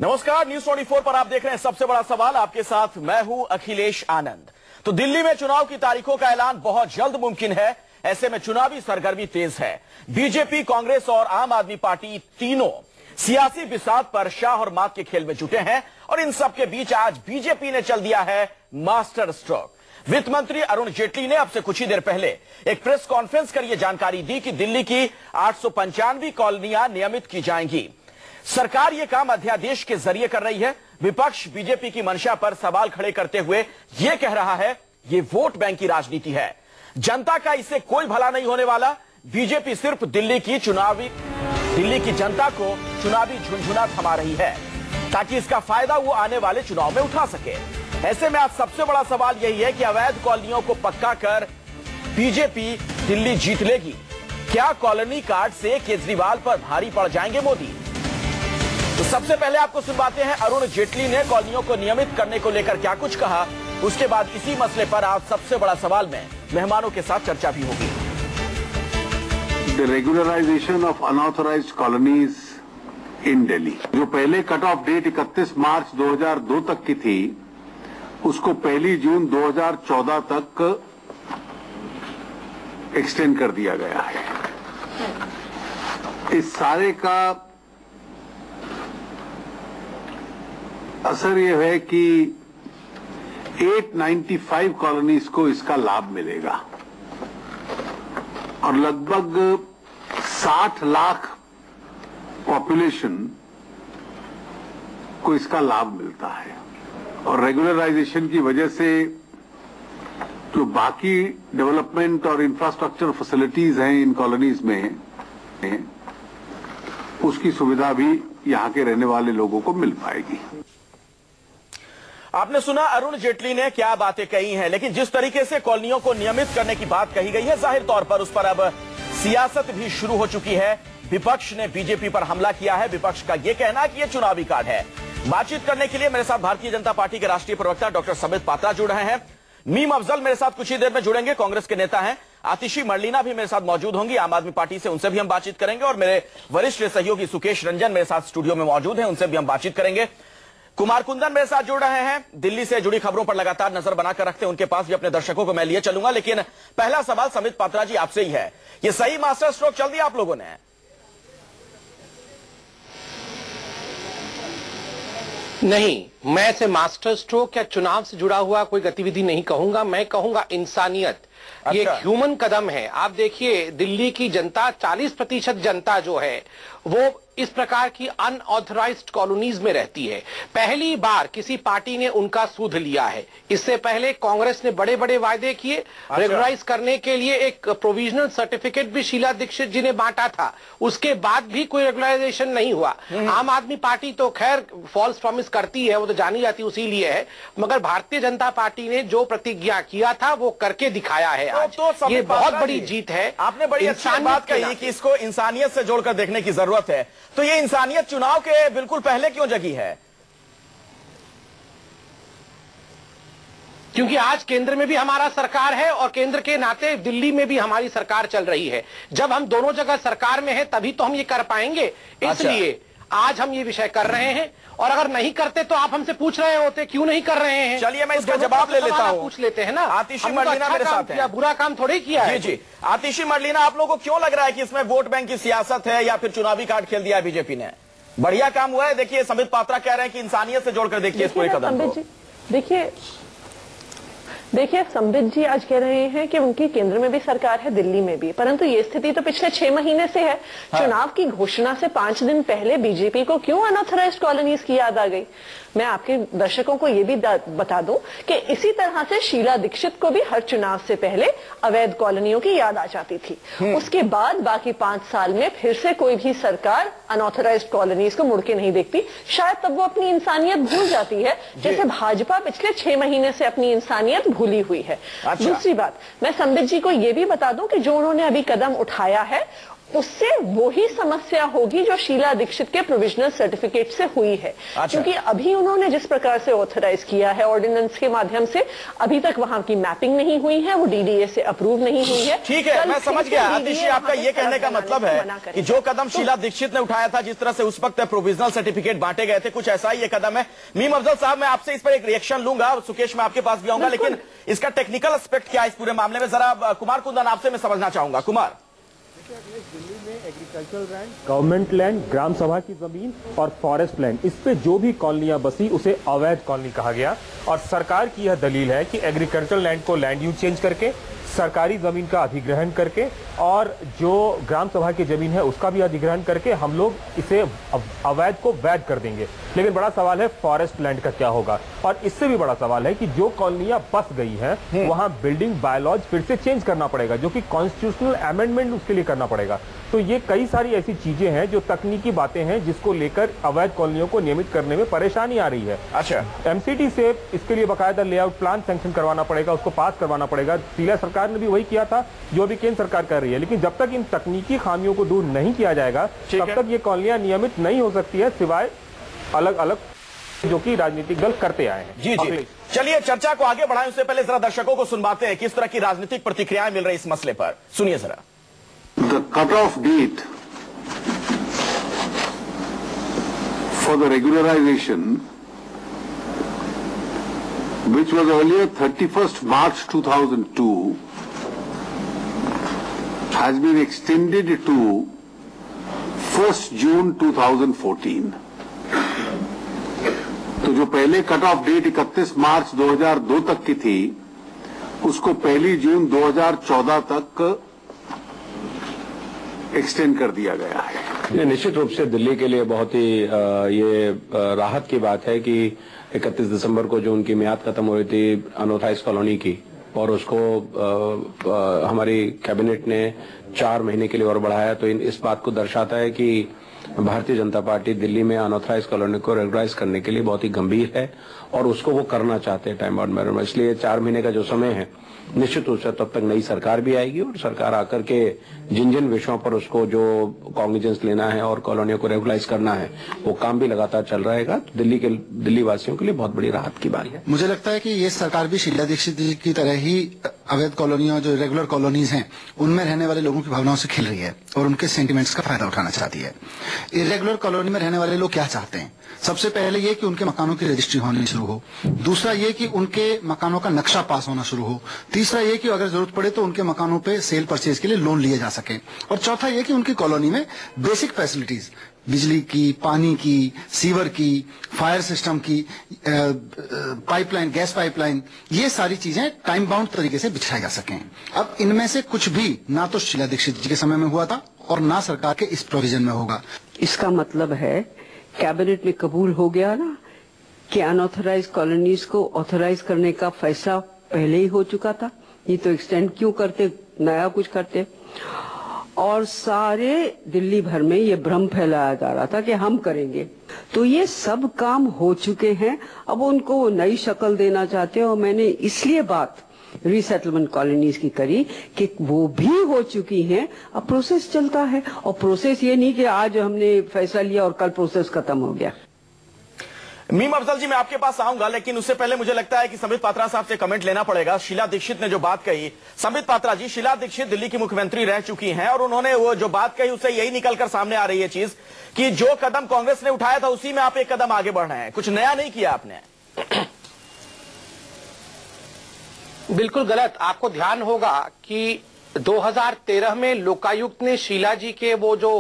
नमस्कार, न्यूज 24 पर आप देख रहे हैं सबसे बड़ा सवाल। आपके साथ मैं हूं अखिलेश आनंद। तो दिल्ली में चुनाव की तारीखों का ऐलान बहुत जल्द मुमकिन है। ऐसे में चुनावी सरगर्मी तेज है। बीजेपी, कांग्रेस और आम आदमी पार्टी तीनों सियासी बिसात पर शाह और मात के खेल में जुटे हैं और इन सब के बीच आज बीजेपी ने चल दिया है मास्टर स्ट्रोक। वित्त मंत्री अरुण जेटली ने अब से कुछ ही देर पहले एक प्रेस कॉन्फ्रेंस कर यह जानकारी दी कि दिल्ली की 895 कॉलोनियां नियमित की जाएंगी। सरकार यह काम अध्यादेश के जरिए कर रही है। विपक्ष बीजेपी की मंशा पर सवाल खड़े करते हुए यह कह रहा है ये वोट बैंक की राजनीति है, जनता का इससे कोई भला नहीं होने वाला। बीजेपी सिर्फ दिल्ली की जनता को चुनावी झुनझुना थमा रही है ताकि इसका फायदा वो आने वाले चुनाव में उठा सके। ऐसे में आज सबसे बड़ा सवाल यही है कि अवैध कॉलोनियों को पक्का कर बीजेपी दिल्ली जीत लेगी। क्या कॉलोनी कार्ड से केजरीवाल पर भारी पड़ जाएंगे मोदी? तो सबसे पहले आपको सुनवाते हैं अरुण जेटली ने कॉलोनियों को नियमित करने को लेकर क्या कुछ कहा। उसके बाद इसी मसले पर आज सबसे बड़ा सवाल में मेहमानों के साथ चर्चा भी होगी। The regularization of unauthorized colonies in Delhi, जो पहले कट ऑफ डेट 31 मार्च 2002 तक की थी, उसको 1 जून 2014 तक एक्सटेंड कर दिया गया है। इस सारे का असर यह है कि 895 कॉलोनीज को इसका लाभ मिलेगा और लगभग 60 लाख पॉपुलेशन को इसका लाभ मिलता है। और रेगुलराइजेशन की वजह से जो बाकी डेवलपमेंट और इंफ्रास्ट्रक्चर फैसिलिटीज हैं इन कॉलोनीज में, उसकी सुविधा भी यहां के रहने वाले लोगों को मिल पाएगी। आपने सुना अरुण जेटली ने क्या बातें कही हैं, लेकिन जिस तरीके से कॉलोनियों को नियमित करने की बात कही गई है, जाहिर तौर पर उस पर अब सियासत भी शुरू हो चुकी है। विपक्ष ने बीजेपी पर हमला किया है। विपक्ष का यह कहना है कि यह चुनावी कार्ड है। बातचीत करने के लिए मेरे साथ भारतीय जनता पार्टी के राष्ट्रीय प्रवक्ता डॉक्टर समित पात्रा जुड़ रहे हैं। मीम अफजल मेरे साथ कुछ ही देर में जुड़ेंगे, कांग्रेस के नेता हैं। आतिशी मरलीना भी मेरे साथ मौजूद होंगी आम आदमी पार्टी से, उनसे भी हम बातचीत करेंगे। और मेरे वरिष्ठ सहयोगी सुकेश रंजन मेरे साथ स्टूडियो में मौजूद हैं, उनसे भी हम बातचीत करेंगे। कुमार कुंदन मेरे साथ जुड़ रहे हैं, दिल्ली से जुड़ी खबरों पर लगातार नजर बनाकर रखते हैं, उनके पास भी अपने दर्शकों को मैं लिए चलूंगा। लेकिन पहला सवाल समित पात्रा जी आपसे ही है, ये सही मास्टर स्ट्रोक चल दिया आप लोगों ने? नहीं, मैं इसे मास्टर स्ट्रोक या चुनाव से जुड़ा हुआ कोई गतिविधि नहीं कहूंगा, मैं कहूंगा इंसानियत। ये एक ह्यूमन कदम है। आप देखिए दिल्ली की जनता 40% जनता जो है वो इस प्रकार की अनऑथराइज्ड कॉलोनीज में रहती है। पहली बार किसी पार्टी ने उनका सूद लिया है। इससे पहले कांग्रेस ने बड़े बड़े वायदे किए। रेगुलराइज करने के लिए एक प्रोविजनल सर्टिफिकेट भी शीला दीक्षित जी ने बांटा था, उसके बाद भी कोई रेगुलराइजेशन नहीं हुआ। आम आदमी पार्टी तो खैर फॉल्स प्रॉमिस करती है, वो तो जानी जाती उसी लिए है, मगर भारतीय जनता पार्टी ने जो प्रतिज्ञा किया था वो करके दिखाया है। आज ये बहुत बड़ी जीत है। आपने बड़ी अच्छी बात कही कि इसको इंसानियत से जोड़कर देखने की जरूरत है। तो ये इंसानियत चुनाव के बिल्कुल पहले क्यों जगी है? क्योंकि आज केंद्र में भी हमारा सरकार है और केंद्र के नाते दिल्ली में भी हमारी सरकार चल रही है। जब हम दोनों जगह सरकार में है तभी तो हम ये कर पाएंगे। इसलिए आज हम ये विषय कर रहे हैं, और अगर नहीं करते तो आप हमसे पूछ रहे होते क्यों नहीं कर रहे हैं। चलिए मैं इसका जवाब ले लेता हूं। पूछ लेते हैं ना। आतिशी मरलीना मेरे साथ है। बुरा काम थोड़ी किया है। जी, आतिशी मरलीना, आप लोगों को क्यों लग रहा है कि इसमें वोट बैंक की सियासत है या फिर चुनावी कार्ड खेल दिया है बीजेपी ने? बढ़िया काम हुआ है। देखिए समित पात्रा कह रहे हैं कि इंसानियत से जोड़कर देखिए इस पूरे कदम को। देखिए संबित जी आज कह रहे हैं कि उनकी केंद्र में भी सरकार है, दिल्ली में भी, परंतु ये स्थिति तो पिछले 6 महीने से है। चुनाव की घोषणा से 5 दिन पहले बीजेपी को क्यों अनऑथराइज्ड कॉलोनीज की याद आ गई? मैं आपके दर्शकों को ये भी बता दूं कि इसी तरह से शीला दीक्षित को भी हर चुनाव से पहले अवैध कॉलोनियों की याद आ जाती थी। उसके बाद बाकी 5 साल में फिर से कोई भी सरकार अनऑथराइज्ड कॉलोनीज को मुड़ के नहीं देखती। शायद तब वो अपनी इंसानियत भूल जाती है, जैसे भाजपा पिछले 6 महीने से अपनी इंसानियत भूली हुई है। दूसरी बात, मैं संबित जी को ये भी बता दूं कि जो उन्होंने अभी कदम उठाया है उससे वही समस्या होगी जो शीला दीक्षित के प्रोविजनल सर्टिफिकेट से हुई है। क्योंकि अभी उन्होंने जिस प्रकार से ऑथराइज किया है ऑर्डिनेंस के माध्यम से, अभी तक वहां की मैपिंग नहीं हुई है, वो डीडीए से अप्रूव नहीं हुई है। ठीक है, मैं समझ गया आतिश जी, आपका ये कहने का मतलब है कि जो कदम शीला दीक्षित ने उठाया था, जिस तरह से उस वक्त प्रोविजनल सर्टिफिकेट बांटे गए थे, कुछ ऐसा ही ये कदम है। मीम अफजल साहब, मैं आपसे इस पर एक रिएक्शन लूंगा, सुकेश मैं आपके पास भी आऊंगा, लेकिन इसका टेक्निकल एस्पेक्ट क्या है इस पूरे मामले में, जरा कुमार कुंदन आपसे मैं समझना चाहूंगा। कुमार, दिल्ली में एग्रीकल्चरल लैंड, गवर्नमेंट लैंड, ग्राम सभा की जमीन और फॉरेस्ट लैंड, इस पे जो भी कॉलोनियां बसी उसे अवैध कॉलोनी कहा गया। और सरकार की यह दलील है कि एग्रीकल्चरल लैंड को लैंड यूज चेंज करके, सरकारी जमीन का अधिग्रहण करके और जो ग्राम सभा की जमीन है उसका भी अधिग्रहण करके हम लोग इसे अवैध को वैध कर देंगे। लेकिन बड़ा सवाल है फॉरेस्ट लैंड का क्या होगा, और इससे भी बड़ा सवाल है कि जो कॉलोनियां बस गई हैं वहां बिल्डिंग बायलॉज फिर से चेंज करना पड़ेगा, जो कि कॉन्स्टिट्यूशनल अमेंडमेंट उसके लिए करना पड़ेगा। तो ये कई सारी ऐसी चीजें हैं जो तकनीकी बातें हैं जिसको लेकर अवैध कॉलोनियों को नियमित करने में परेशानी आ रही है। अच्छा, एमसीडी से इसके लिए बकायदा लेआउट प्लान सैंक्शन करवाना पड़ेगा, उसको पास करवाना पड़ेगा। शीला सरकार ने भी वही किया था जो अभी केंद्र सरकार कर रही है। लेकिन जब तक इन तकनीकी खामियों को दूर नहीं किया जाएगा तब तक ये कॉलोनियां नियमित नहीं हो सकती है, सिवाय अलग अलग जो कि राजनीतिक दल करते आए हैं। जी जी, चलिए चर्चा को आगे बढ़ाएं उससे पहले जरा दर्शकों को सुनवाते हैं किस तरह की राजनीतिक प्रतिक्रियाएं मिल रही इस मसले पर। सुनिए जरा। The cut-off date for the regularization, which was earlier 31st March 2002, has been extended to 1st June 2014. तो जो पहले कट ऑफ डेट 31 मार्च 2002 तक की थी, उसको 1 जून 2014 तक एक्सटेंड कर दिया गया है। निश्चित रूप से दिल्ली के लिए बहुत ही ये राहत की बात है कि 31 दिसंबर को जो उनकी मियाद खत्म हो रही थी अनऑथराइज कॉलोनी की, और उसको हमारी कैबिनेट ने 4 महीने के लिए और बढ़ाया, तो इस बात को दर्शाता है कि भारतीय जनता पार्टी दिल्ली में अनऑथराइज कॉलोनी को रेगुलराइज करने के लिए बहुत ही गंभीर है और उसको वो करना चाहते हैं टाइम बाउंड मैनर में। इसलिए 4 महीने का जो समय है, निश्चित रूप से तब तक नई सरकार भी आएगी और सरकार आकर के जिन जिन विषयों पर उसको जो कॉग्निजेंस लेना है और कॉलोनियों को रेगुलाइज करना है, वो काम भी लगातार चल रहेगा। तो दिल्ली वासियों के लिए बहुत बड़ी राहत की बात है। मुझे लगता है कि ये सरकार भी शीला दीक्षित जी की तरह ही अवैध कॉलोनियां जो रेगुलर कॉलोनीज हैं उनमें रहने वाले लोगों की भावनाओं से खेल रही है और उनके सेंटिमेंट्स का फायदा उठाना चाहती है। इरेगुलर कॉलोनी में रहने वाले लोग क्या चाहते हैं? सबसे पहले ये कि उनके मकानों की रजिस्ट्री होनी शुरू हो, दूसरा ये कि उनके मकानों का नक्शा पास होना शुरू हो, तीसरा ये कि अगर जरूरत पड़े तो उनके मकानों पे सेल परचेज के लिए लोन लिए जा सके, और चौथा ये कि उनकी कॉलोनी में बेसिक फैसिलिटीज, बिजली की, पानी की, सीवर की, फायर सिस्टम की, पाइपलाइन, गैस पाइपलाइन, ये सारी चीजें टाइम बाउंड तरीके से बिछाई जा सकें। अब इनमें से कुछ भी ना तो शीला दीक्षित जी के समय में हुआ था और ना सरकार के इस प्रोविजन में होगा। इसका मतलब है कैबिनेट में कबूल हो गया ना कि अनऑथराइज कॉलोनीज को ऑथराइज करने का फैसला पहले ही हो चुका था, ये तो एक्सटेंड क्यों करते, नया कुछ करते। और सारे दिल्ली भर में ये भ्रम फैलाया जा रहा था कि हम करेंगे, तो ये सब काम हो चुके हैं। अब उनको वो नई शक्ल देना चाहते हैं और मैंने इसलिए बात रीसेटलमेंट कॉलोनीज की करी कि वो भी हो चुकी हैं, अब प्रोसेस चलता है। और प्रोसेस ये नहीं कि आज हमने फैसला लिया और कल प्रोसेस खत्म हो गया। मीम अफजल जी, मैं आपके पास आऊंगा, लेकिन उससे पहले मुझे लगता है कि संबित पात्रा साहब से कमेंट लेना पड़ेगा। शीला दीक्षित ने जो बात कही, संबित पात्रा जी, शीला दीक्षित दिल्ली की मुख्यमंत्री रह चुकी हैं और उन्होंने वो जो बात कही उससे यही निकलकर सामने आ रही है चीज कि जो कदम कांग्रेस ने उठाया था उसी में आप एक कदम आगे बढ़ रहे हैं, कुछ नया नहीं किया आपने। बिल्कुल गलत। आपको ध्यान होगा कि 2013 में लोकायुक्त ने शीला जी के वो जो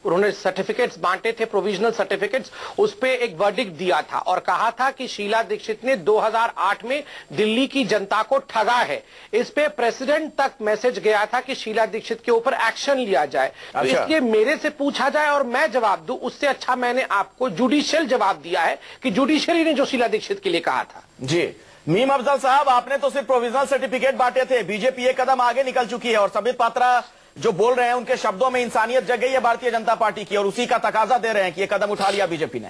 उन्होंने सर्टिफिकेट्स बांटे थे, प्रोविजनल सर्टिफिकेट्स, उस पे एक वर्डिक्ट दिया था और कहा था कि शीला दीक्षित ने 2008 में दिल्ली की जनता को ठगा है। इस पे प्रेसिडेंट तक मैसेज गया था कि शीला दीक्षित के ऊपर एक्शन लिया जाए। तो इसलिए मेरे से पूछा जाए और मैं जवाब दूं, उससे अच्छा मैंने आपको जुडिशियल जवाब दिया है कि जुडिशियरी ने जो शीला दीक्षित के लिए कहा था। जी मीम अफजल साहब, आपने तो सिर्फ प्रोविजनल सर्टिफिकेट बांटे थे, बीजेपी एक कदम आगे निकल चुकी है और संबित पात्रा जो बोल रहे हैं उनके शब्दों में इंसानियत जग गई है भारतीय जनता पार्टी की और उसी का तकाजा दे रहे हैं कि ये कदम उठा लिया बीजेपी ने।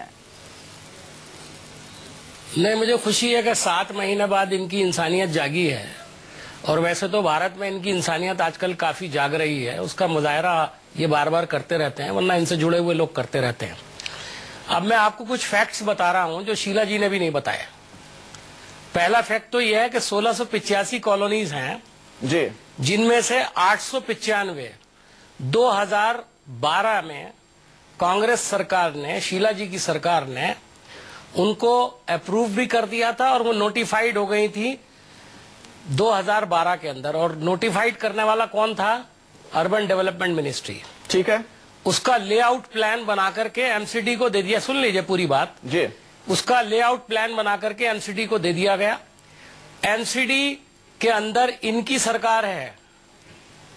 नहीं, मुझे खुशी है कि 7 महीने बाद इनकी इंसानियत जागी है और वैसे तो भारत में इनकी इंसानियत आजकल काफी जाग रही है। उसका मुजाहरा ये बार बार करते रहते हैं, वरना इनसे जुड़े हुए लोग करते रहते हैं। अब मैं आपको कुछ फैक्ट्स बता रहा हूं जो शीला जी ने भी नहीं बताया। पहला फैक्ट तो यह है कि 1685 कॉलोनीज हैं जी, जिनमें से 895 2012 में कांग्रेस सरकार ने, शीला जी की सरकार ने उनको अप्रूव भी कर दिया था और वो नोटिफाइड हो गई थी 2012 के अंदर। और नोटिफाइड करने वाला कौन था? Urban development ministry. ठीक है। उसका लेआउट प्लान बना करके एमसीडी को दे दिया। सुन लीजिए पूरी बात जी। उसका लेआउट प्लान बना करके एमसीडी को दे दिया गया। एमसीडी के अंदर इनकी सरकार है,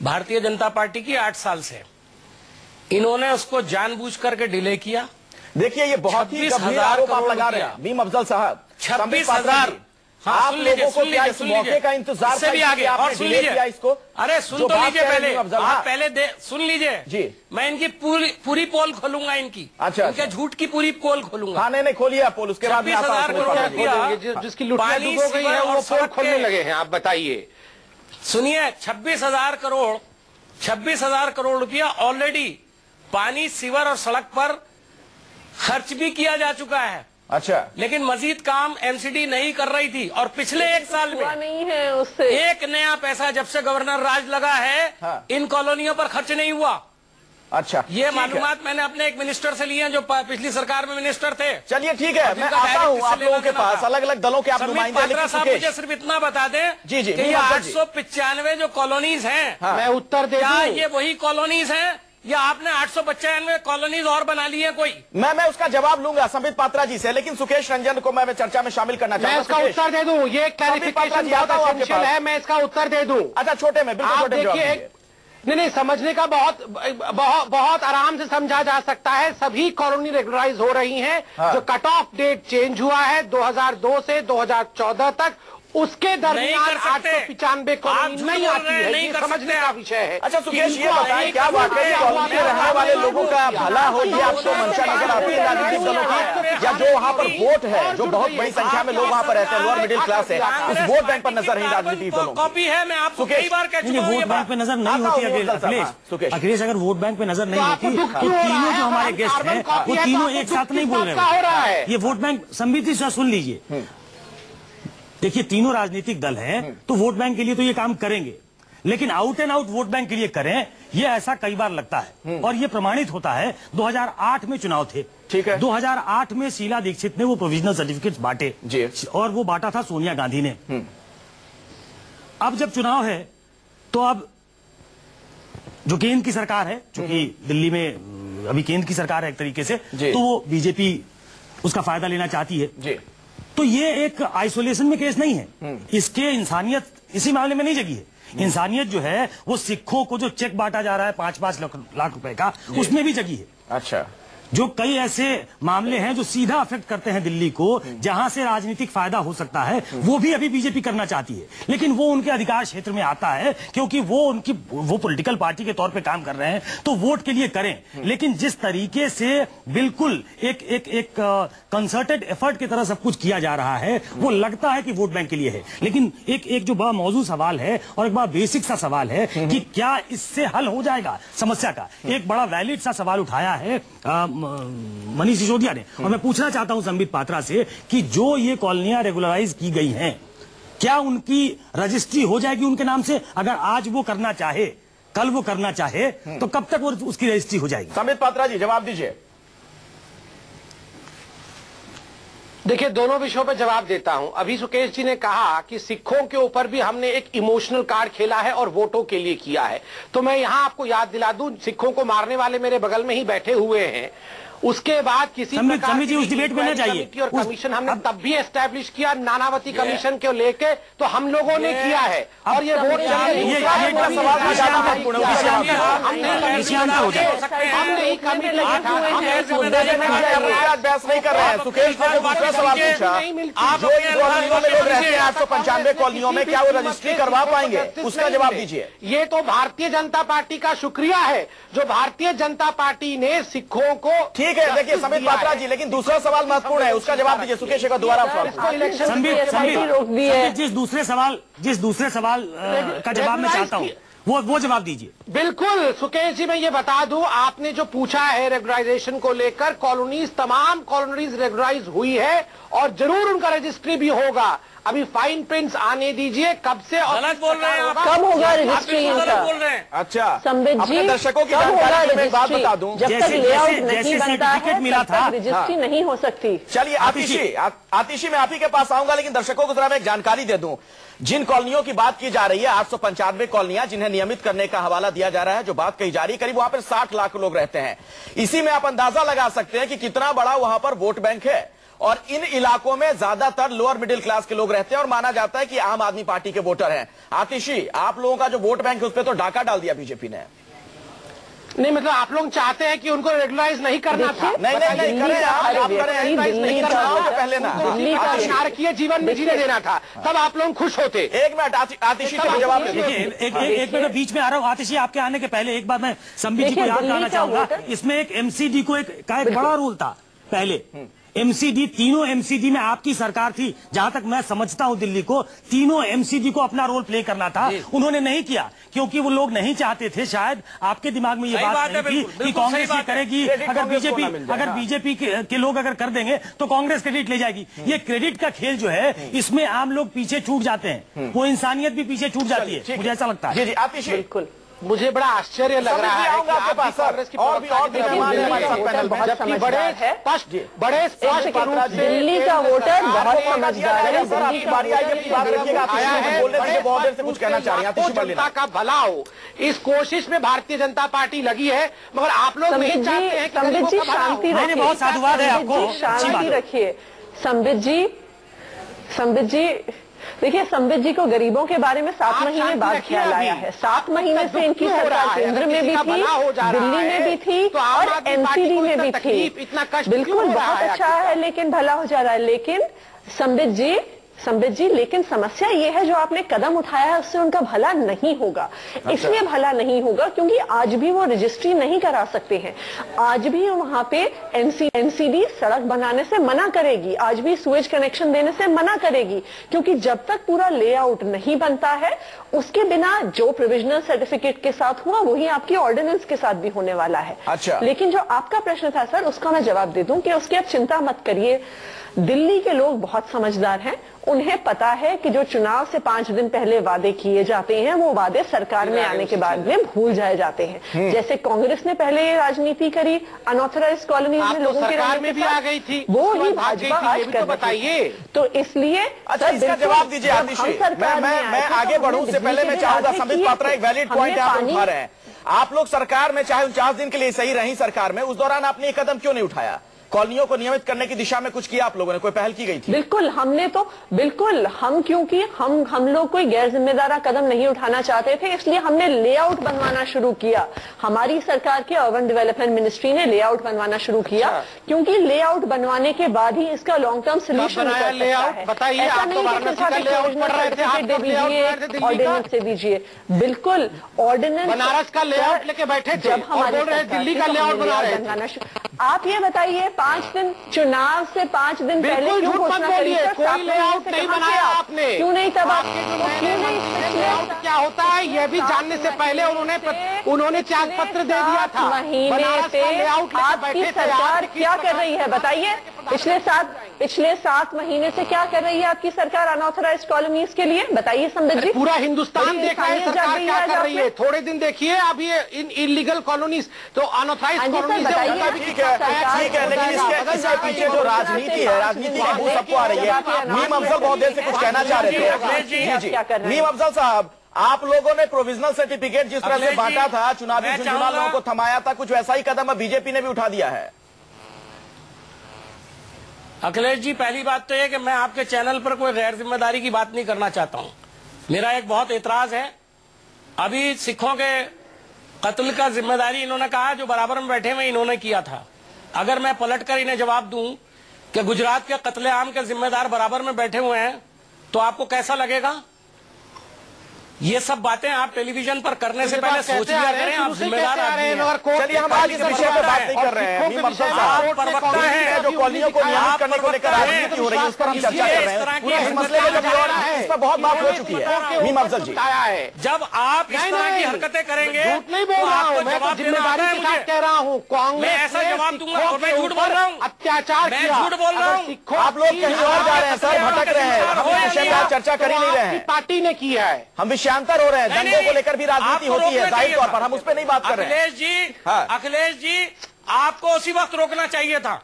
भारतीय जनता पार्टी की 8 साल से। इन्होंने उसको जानबूझ करके डिले किया। देखिए, ये बहुत ही गंभीर आरोप आप लगा रहे हैं मीम अफजल साहब। 26,000। आप लोगों को क्या इस मौके का इंतजार से भी आगे और सुन लीजिए इसको? अरे सुन तो लीजिए पहले, आप पहले सुन लीजिए जी। मैं इनकी पूरी पोल खोलूंगा, इनकी इनके झूठ की पूरी पोल खोलूंगा। हाँ, नहीं खोलिए पोल, उसके बाद 26,000 करोड़ जिसकी लुटिया डूब गई है वो पोल खोलने लगे हैं। आप बताइए। सुनिए, 26,000 करोड़ रुपया ऑलरेडी पानी, सीवर और सड़क पर खर्च भी किया जा चुका है। अच्छा, लेकिन मजीद काम एमसीडी नहीं कर रही थी। और पिछले 1 साल में नहीं है उससे एक नया पैसा जब से गवर्नर राज लगा है, हाँ। इन कॉलोनियों पर खर्च नहीं हुआ। अच्छा, ये मालूमात मैंने अपने एक मिनिस्टर से लिए हैं जो पिछली सरकार में मिनिस्टर थे। चलिए ठीक है, मैं आता हूँ आप लोगों के पास। अलग अलग दलों के आप नुमाइंदे। पात्रा साहब मुझे सिर्फ इतना बता दें जी जी, कि ये 895 जो कॉलोनीज हैं, मैं उत्तर दे क्या ये वही कॉलोनीज हैं या आपने 895 कॉलोनीज और बना ली है कोई? मैं उसका जवाब लूंगा संबित पात्रा जी से, लेकिन सुकेश रंजन को मैं चर्चा में शामिल करना चाहता हूं। मैं इसका उत्तर दे दूं, ये क्लैरिफिकेशन बहुत एसेंशियल है, मैं इसका उत्तर दे दूं। अच्छा, छोटे में बिल्कुल छोटे जवाब दीजिए। नहीं, समझने का बहुत आराम से समझा जा सकता है। सभी कॉलोनी रेगुलराइज हो रही हैं। हाँ। जो कट ऑफ डेट चेंज हुआ है 2002 से 2014 तक, उसके दरमियान 895 कॉलोनी नहीं आती है। ये समझने का विषय है। अच्छा सुकेश, ये बताएं क्या वाकई कॉलोनी में रहने वाले लोगों का भला हो, ये आपको मंशा नजर आती है राजनीतिक दलों की, या जो वहाँ पर वोट है, जो बहुत बड़ी संख्या में लोग वहाँ पर रहते हैं, लोअर मिडिल क्लास है, उस वोट बैंक पर नजर नहीं राजनीतिक दलों की? कॉपी है, मैं आपको कई बार कह चुका हूं। वोट बैंक पे नजर नहीं होती अखिलेश, अगर वोट बैंक पे नजर नहीं होती तो तीनों जो हमारे गेस्ट हैं वो तीनों एक साथ नहीं बोल रहे हैं। ये वोट बैंक संबित से सुन लीजिए। देखिए, तीनों राजनीतिक दल हैं तो वोट बैंक के लिए तो ये काम करेंगे, लेकिन out and out vote bank के लिए करें, ये ऐसा कई बार लगता है। और ये प्रमाणित होता है। 2008 में चुनाव थे, ठीक है। 2008 में शीला दीक्षित ने वो प्रोविजनल सर्टिफिकेट बांटे जी, और वो बांटा था सोनिया गांधी ने। अब जब चुनाव है तो अब जो केंद्र की सरकार है, चूंकि दिल्ली में अभी केंद्र की सरकार है एक तरीके से, तो वो बीजेपी उसका फायदा लेना चाहती है जी। तो ये एक आइसोलेशन में केस नहीं है। इसके इंसानियत इसी मामले में नहीं जगी है। इंसानियत जो है वो सिखों को जो चेक बांटा जा रहा है 5-5 लाख रुपए का, उसमें भी जगी है। अच्छा, जो कई ऐसे मामले हैं जो सीधा अफेक्ट करते हैं दिल्ली को, जहां से राजनीतिक फायदा हो सकता है, वो भी अभी बीजेपी करना चाहती है। लेकिन वो उनके अधिकार क्षेत्र में आता है, क्योंकि वो पॉलिटिकल पार्टी के तौर पे काम कर रहे हैं, तो वोट के लिए करें। लेकिन जिस तरीके से बिल्कुल एक कंसर्टेड एफर्ट की तरह सब कुछ किया जा रहा है, वो लगता है कि वोट बैंक के लिए है। लेकिन एक जो बड़ा मौजूद सवाल है और एक बड़ा बेसिक सा सवाल है कि क्या इससे हल हो जाएगा समस्या का। एक बड़ा वैलिड सा सवाल उठाया है मनीष सिसोदिया ने, और मैं पूछना चाहता हूं संबित पात्रा से कि जो ये कॉलोनियां रेगुलराइज की गई हैं, क्या उनकी रजिस्ट्री हो जाएगी उनके नाम से? अगर आज वो करना चाहे, कल वो करना चाहे, तो कब तक वो उसकी रजिस्ट्री हो जाएगी? संबित पात्रा जी जवाब दीजिए। देखिए, दोनों विषयों पर जवाब देता हूं। अभी सुकेश जी ने कहा कि सिखों के ऊपर भी हमने एक इमोशनल कार्ड खेला है और वोटों के लिए किया है। तो मैं यहां आपको याद दिला दूं, सिखों को मारने वाले मेरे बगल में ही बैठे हुए हैं। उसके बाद किसी प्रकार की उस डिबेट में न जाइए। और कमीशन हमने तब भी एस्टैब्लिश किया, नानावती कमीशन को लेके, तो हम लोगों ने किया है। और ये वोट बहस नहीं कर रहे हैं। सुकेश ने जो दूसरा सवाल पूछा, जो इन कॉलोनियों में लोग रहते हैं 895 कॉलोनियों में, क्या वो रजिस्ट्री करवा पाएंगे? उसका जवाब दीजिए। ये तो भारतीय जनता पार्टी का शुक्रिया है जो भारतीय जनता पार्टी ने सिखों को। ठीक है, देखिए संबित पात्रा जी, लेकिन दूसरा सवाल महत्वपूर्ण है, उसका जवाब दीजिए। सुकेश का दोबारा संबित जिस दूसरे सवाल का जवाब मैं चाहता हूं, वो जवाब दीजिए। बिल्कुल सुकेश जी, मैं ये बता दूं, आपने जो पूछा है रेगुलराइजेशन को लेकर, कॉलोनीज, तमाम कॉलोनीज रेगुलराइज हुई है और जरूर उनका रजिस्ट्री भी होगा। अभी फाइन प्रिंट्स आने दीजिए, कब से गलत बोल रहे हैं आप, कब होगा रजिस्ट्री गलत बोल रहे हैं। अच्छा संबित जी, अपने दर्शकों की जानकारी में एक बात बता दूं, जब तक लेआउट नहीं बनता है मिला तब तक रजिस्ट्री नहीं हो सकती। चलिए आतिशी मैं आप ही के पास आऊंगा, लेकिन दर्शकों को जरा मैं एक जानकारी दे दूं। जिन कॉलोनियों की बात की जा रही है, 895 कॉलोनियां जिन्हें नियमित करने का हवाला दिया जा रहा है, जो बात कही जा रही है, करीब वहां पर 60 लाख लोग रहते हैं। इसी में आप अंदाजा लगा सकते हैं कि कितना बड़ा वहां पर वोट बैंक है, और इन इलाकों में ज्यादातर लोअर मिडिल क्लास के लोग रहते हैं और माना जाता है कि आम आदमी पार्टी के वोटर हैं। आतिशी, आप लोगों का जो वोट बैंक है उस पर तो डाका डाल दिया बीजेपी ने। नहीं, मतलब आप लोग चाहते हैं कि उनको रेगुलराइज नहीं करना था? नहीं करें आप करें, नहीं करना था पहले ना, नारकीय जीवन में जीने देना था, तब आप लोग खुश होते। एक मिनट आतिशी से जवाब देखिए, एक मिनट बीच में आ रहा हूँ। आतिशी, आपके आने के पहले एक बार मैं संबित जी को याद कराना चाहूंगा, इसमें एक एमसीडी को एक बड़ा रोल था पहले। एमसीडी, तीनों एमसीडी में आपकी सरकार थी, जहां तक मैं समझता हूं दिल्ली को, तीनों एमसीडी को अपना रोल प्ले करना था, उन्होंने नहीं किया क्योंकि वो लोग नहीं चाहते थे, शायद आपके दिमाग में ये बात नहीं थी कि कांग्रेस ये करेगी, अगर बीजेपी के लोग अगर कर देंगे तो कांग्रेस क्रेडिट ले जाएगी। ये क्रेडिट का खेल जो है, इसमें आम लोग पीछे छूट जाते हैं, वो इंसानियत भी पीछे छूट जाती है, मुझे ऐसा लगता है। बिल्कुल, मुझे बड़ा आश्चर्य लग रहा है कि आपके पास कांग्रेस की और भी मेहमान हैं हमारे साथ पैनल में, जबकि बड़े स्पष्ट रूप से दिल्ली का वोटर बहुत समझदार है। सर आपकी बारी आई, अपनी बात रखिएगा। बहुत देर से कुछ कहना चाह रही हैं, जनता का भला हो, इस कोशिश में भारतीय जनता पार्टी लगी है, मगर आप लोग नहीं चाहते हैं कि संबित जी शांति रखिए, बहुत साधुवाद है आपको, शांति रखिए। संबित जी देखिए, संबित जी को गरीबों के बारे में 7 महीने बाद ख्याल आया है। 7 महीने से इनकी सरकार केंद्र में भी थी, दिल्ली में भी थी और एमसीडी में भी थी। बिल्कुल बहुत अच्छा है, लेकिन भला हो जा रहा है। लेकिन संबित जी, लेकिन समस्या ये है जो आपने कदम उठाया है उससे उनका भला नहीं होगा। इसलिए भला नहीं होगा क्योंकि आज भी वो रजिस्ट्री नहीं करा सकते हैं। आज भी वहां पे एमसीडी सड़क बनाने से मना करेगी, आज भी सूएज कनेक्शन देने से मना करेगी, क्योंकि जब तक पूरा लेआउट नहीं बनता है उसके बिना जो प्रोविजनल सर्टिफिकेट के साथ हुआ वही आपकी ऑर्डिनेंस के साथ भी होने वाला है। अच्छा। लेकिन जो आपका प्रश्न था सर, उसका मैं जवाब दे दूं कि उसकी आप चिंता मत करिए। दिल्ली के लोग बहुत समझदार हैं, उन्हें पता है कि जो चुनाव से 5 दिन पहले वादे किए जाते हैं वो वादे सरकार में आने के बाद में भूल जाए जाते हैं। जैसे कांग्रेस ने पहले ये राजनीति करी अनऑथराइज कॉलोनीज में लोगों के सरकार में भी आ गई थी, वो ही भाजपा आज कर बताइए। तो इसलिए अच्छा, इसका जवाब दीजिए आतिशी। मैं आगे बढ़ूं उससे पहले मैं चाहूंगा, संबित पात्रा एक वैलिड पॉइंट आप उठा रहे हैं। आप लोग सरकार में चाहे 49 दिन के लिए सही रही सरकार में, उस दौरान आपने ये कदम क्यों नहीं उठाया? कॉलोनियों को नियमित करने की दिशा में कुछ किया आप लोगों ने? कोई पहल की गई थी? बिल्कुल, हमने तो क्योंकि हम लोग कोई गैर जिम्मेदार कदम नहीं उठाना चाहते थे, इसलिए हमने लेआउट बनवाना शुरू किया। हमारी सरकार के अर्बन डेवलपमेंट मिनिस्ट्री ने लेआउट बनवाना शुरू किया, क्योंकि लेआउट बनवाने के बाद ही इसका लॉन्ग टर्म सोल्यूशन बताइए। ऑर्डिनेंस से दीजिए, बिल्कुल ऑर्डिनेंस। बनारस का लेआउट लेके बैठे थे और बोल रहे दिल्ली का लेआउट बना रहे थे। आप ये बताइए, 5 दिन चुनाव से 5 दिन पहले क्यों घोषणा करी? कोई लेआउट नहीं बनाया आपने, क्यों नहीं? तब आप लेआउट क्या होता है यह भी जानने से पहले उन्होंने त्याग पत्र दे दिया था। महीने पे आपकी सरकार क्या कर रही है बताइए? पिछले 7 महीने से क्या कर रही है आपकी सरकार अनऑथराइज कॉलोनीज के लिए? बताइए संबित जी। पूरा हिंदुस्तान देख रहा है सरकार क्या कर रही है। थोड़े दिन देखिए, अब ये इलीगल कॉलोनीज तो अनऑथराइज कॉलोनीज ठीक है, लेकिन इसके पीछे जो राजनीति है, राजनीति की बू सबको आ रही है। मीम अफजल बहुत देर से कुछ कहना चाह रहे थे। मीम अफजल साहब, आप लोगों ने प्रोविजनल सर्टिफिकेट जिस तरह से बांटा था, चुनावी झुंझुना लोगों को थमाया था, कुछ वैसा ही कदम अब बीजेपी ने भी उठा दिया है। अखिलेश जी, पहली बात तो यह कि मैं आपके चैनल पर कोई गैर जिम्मेदारी की बात नहीं करना चाहता हूं। मेरा एक बहुत एतराज है, अभी सिखों के कत्ल का जिम्मेदारी इन्होंने कहा जो बराबर में बैठे हुए इन्होंने किया था। अगर मैं पलटकर इन्हें जवाब दूं कि गुजरात के कत्लेआम के जिम्मेदार बराबर में बैठे हुए हैं तो आपको कैसा लगेगा? ये सब बातें आप टेलीविजन पर करने से पहले सोच लिया करें। आप जिम्मेदार आदमी हैं। चलिए हम आज इस विषय पर बात नहीं कर रहे हैं। मीम अफजल साहब प्रवक्ता हैं जो कॉलोनियों को नियमित करने को लेकर राजनीति हो रही है, उस पर हम चर्चा कर रहे हैं। इस मसले में कभी और इस पर बहुत बात हो चुकी है। मीम अफजल जी, जब आप इस तरह की हरकतें करेंगे, झूठ नहीं बोल रहा हूँ, मैं तो जिम्मेदारी के साथ कह रहा हूँ। मैं ऐसा जवाब दूंगा और मैं झूठ बोल रहा हूँ, अत्याचार, मैं झूठ बोल रहा हूँ। आप लोग कहीं और जा रहे हैं सर, भटक रहे हैं। हम इस विषय पर चर्चा कर ही नहीं रहे हैं। पार्टी ने की है, हम विषयांतर हो रहे हैं। दंगों को लेकर भी राजनीति होती है, जाहिर तौर पर हम उस पर नहीं बात कर रहे हैं। अखिलेश जी, आपको उसी वक्त रोकना चाहिए था।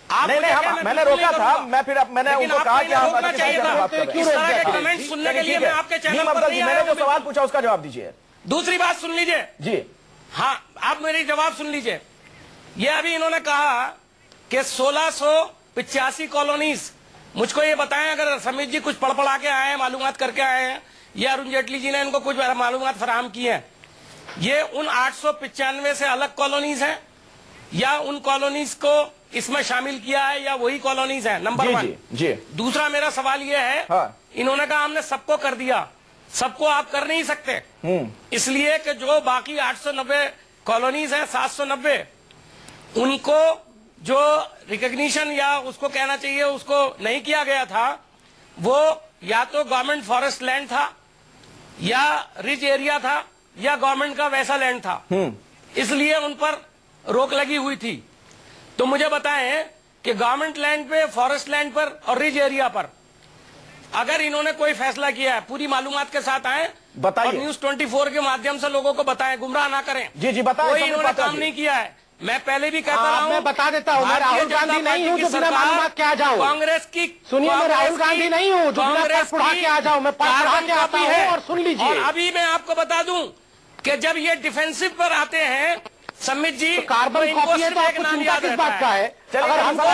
नहीं, मैंने रोका था। मैं फिर मैंने उनको कहा कि आप रोकना चाहिए था। इस तरह के कमेंट सुनने के लिए मैं आपके चैनल पर नहीं आया। मैंने जो सवाल पूछा उसका जवाब दीजिए। दूसरी बात सुन लीजिए जी। हाँ, आप मेरी जवाब सुन लीजिए। ये अभी इन्होंने कहा कि 1685 कॉलोनीज। मुझको ये बताएं, अगर समीत जी कुछ पढ़ के आए हैं, मालूमात करके आए हैं, या अरुण जेटली जी ने इनको कुछ मालूमात फराहम की है, ये उन 895 से अलग कॉलोनीज हैं या उन कॉलोनीज को इसमें शामिल किया है या वही कॉलोनीज हैं? नंबर 1 जी। दूसरा मेरा सवाल ये है, इन्होंने कहा हमने सबको कर दिया। सबको आप कर नहीं सकते, इसलिए कि जो बाकी 890 कॉलोनीज हैं, 790, उनको जो रिकॉग्निशन या उसको कहना चाहिए उसको नहीं किया गया था, वो या तो गवर्नमेंट फॉरेस्ट लैंड था या रिच एरिया था या गवर्नमेंट का वैसा लैंड था, इसलिए उन पर रोक लगी हुई थी। तो मुझे बताएं कि गवर्नमेंट लैंड पे, फॉरेस्ट लैंड पर और रिच एरिया पर अगर इन्होंने कोई फैसला किया है, पूरी मालूमात के साथ आए, बताइए। और न्यूज 24 के माध्यम से लोगों को बताएं, गुमराह ना करें। जी जी बताएं। कोई इन्होंने काम नहीं किया है। मैं पहले भी कहता रहा हूं, मैं बता देता हूं, मैं राहुल गांधी नहीं हूं जो बिना मालूमात के आ जाऊं। कांग्रेस की, सुनिए, मैं राहुल गांधी नहीं हूं जो बिना पढ़ा के आ जाऊं। मैं पढ़ा के आता हूं और सुन लीजिए। और अभी मैं आपको बता दूं कि जब ये डिफेंसिव पर आते हैं समित जी, तो कार्बन कॉपी है, तो आपको चिंता किस बात का है? अगर हमको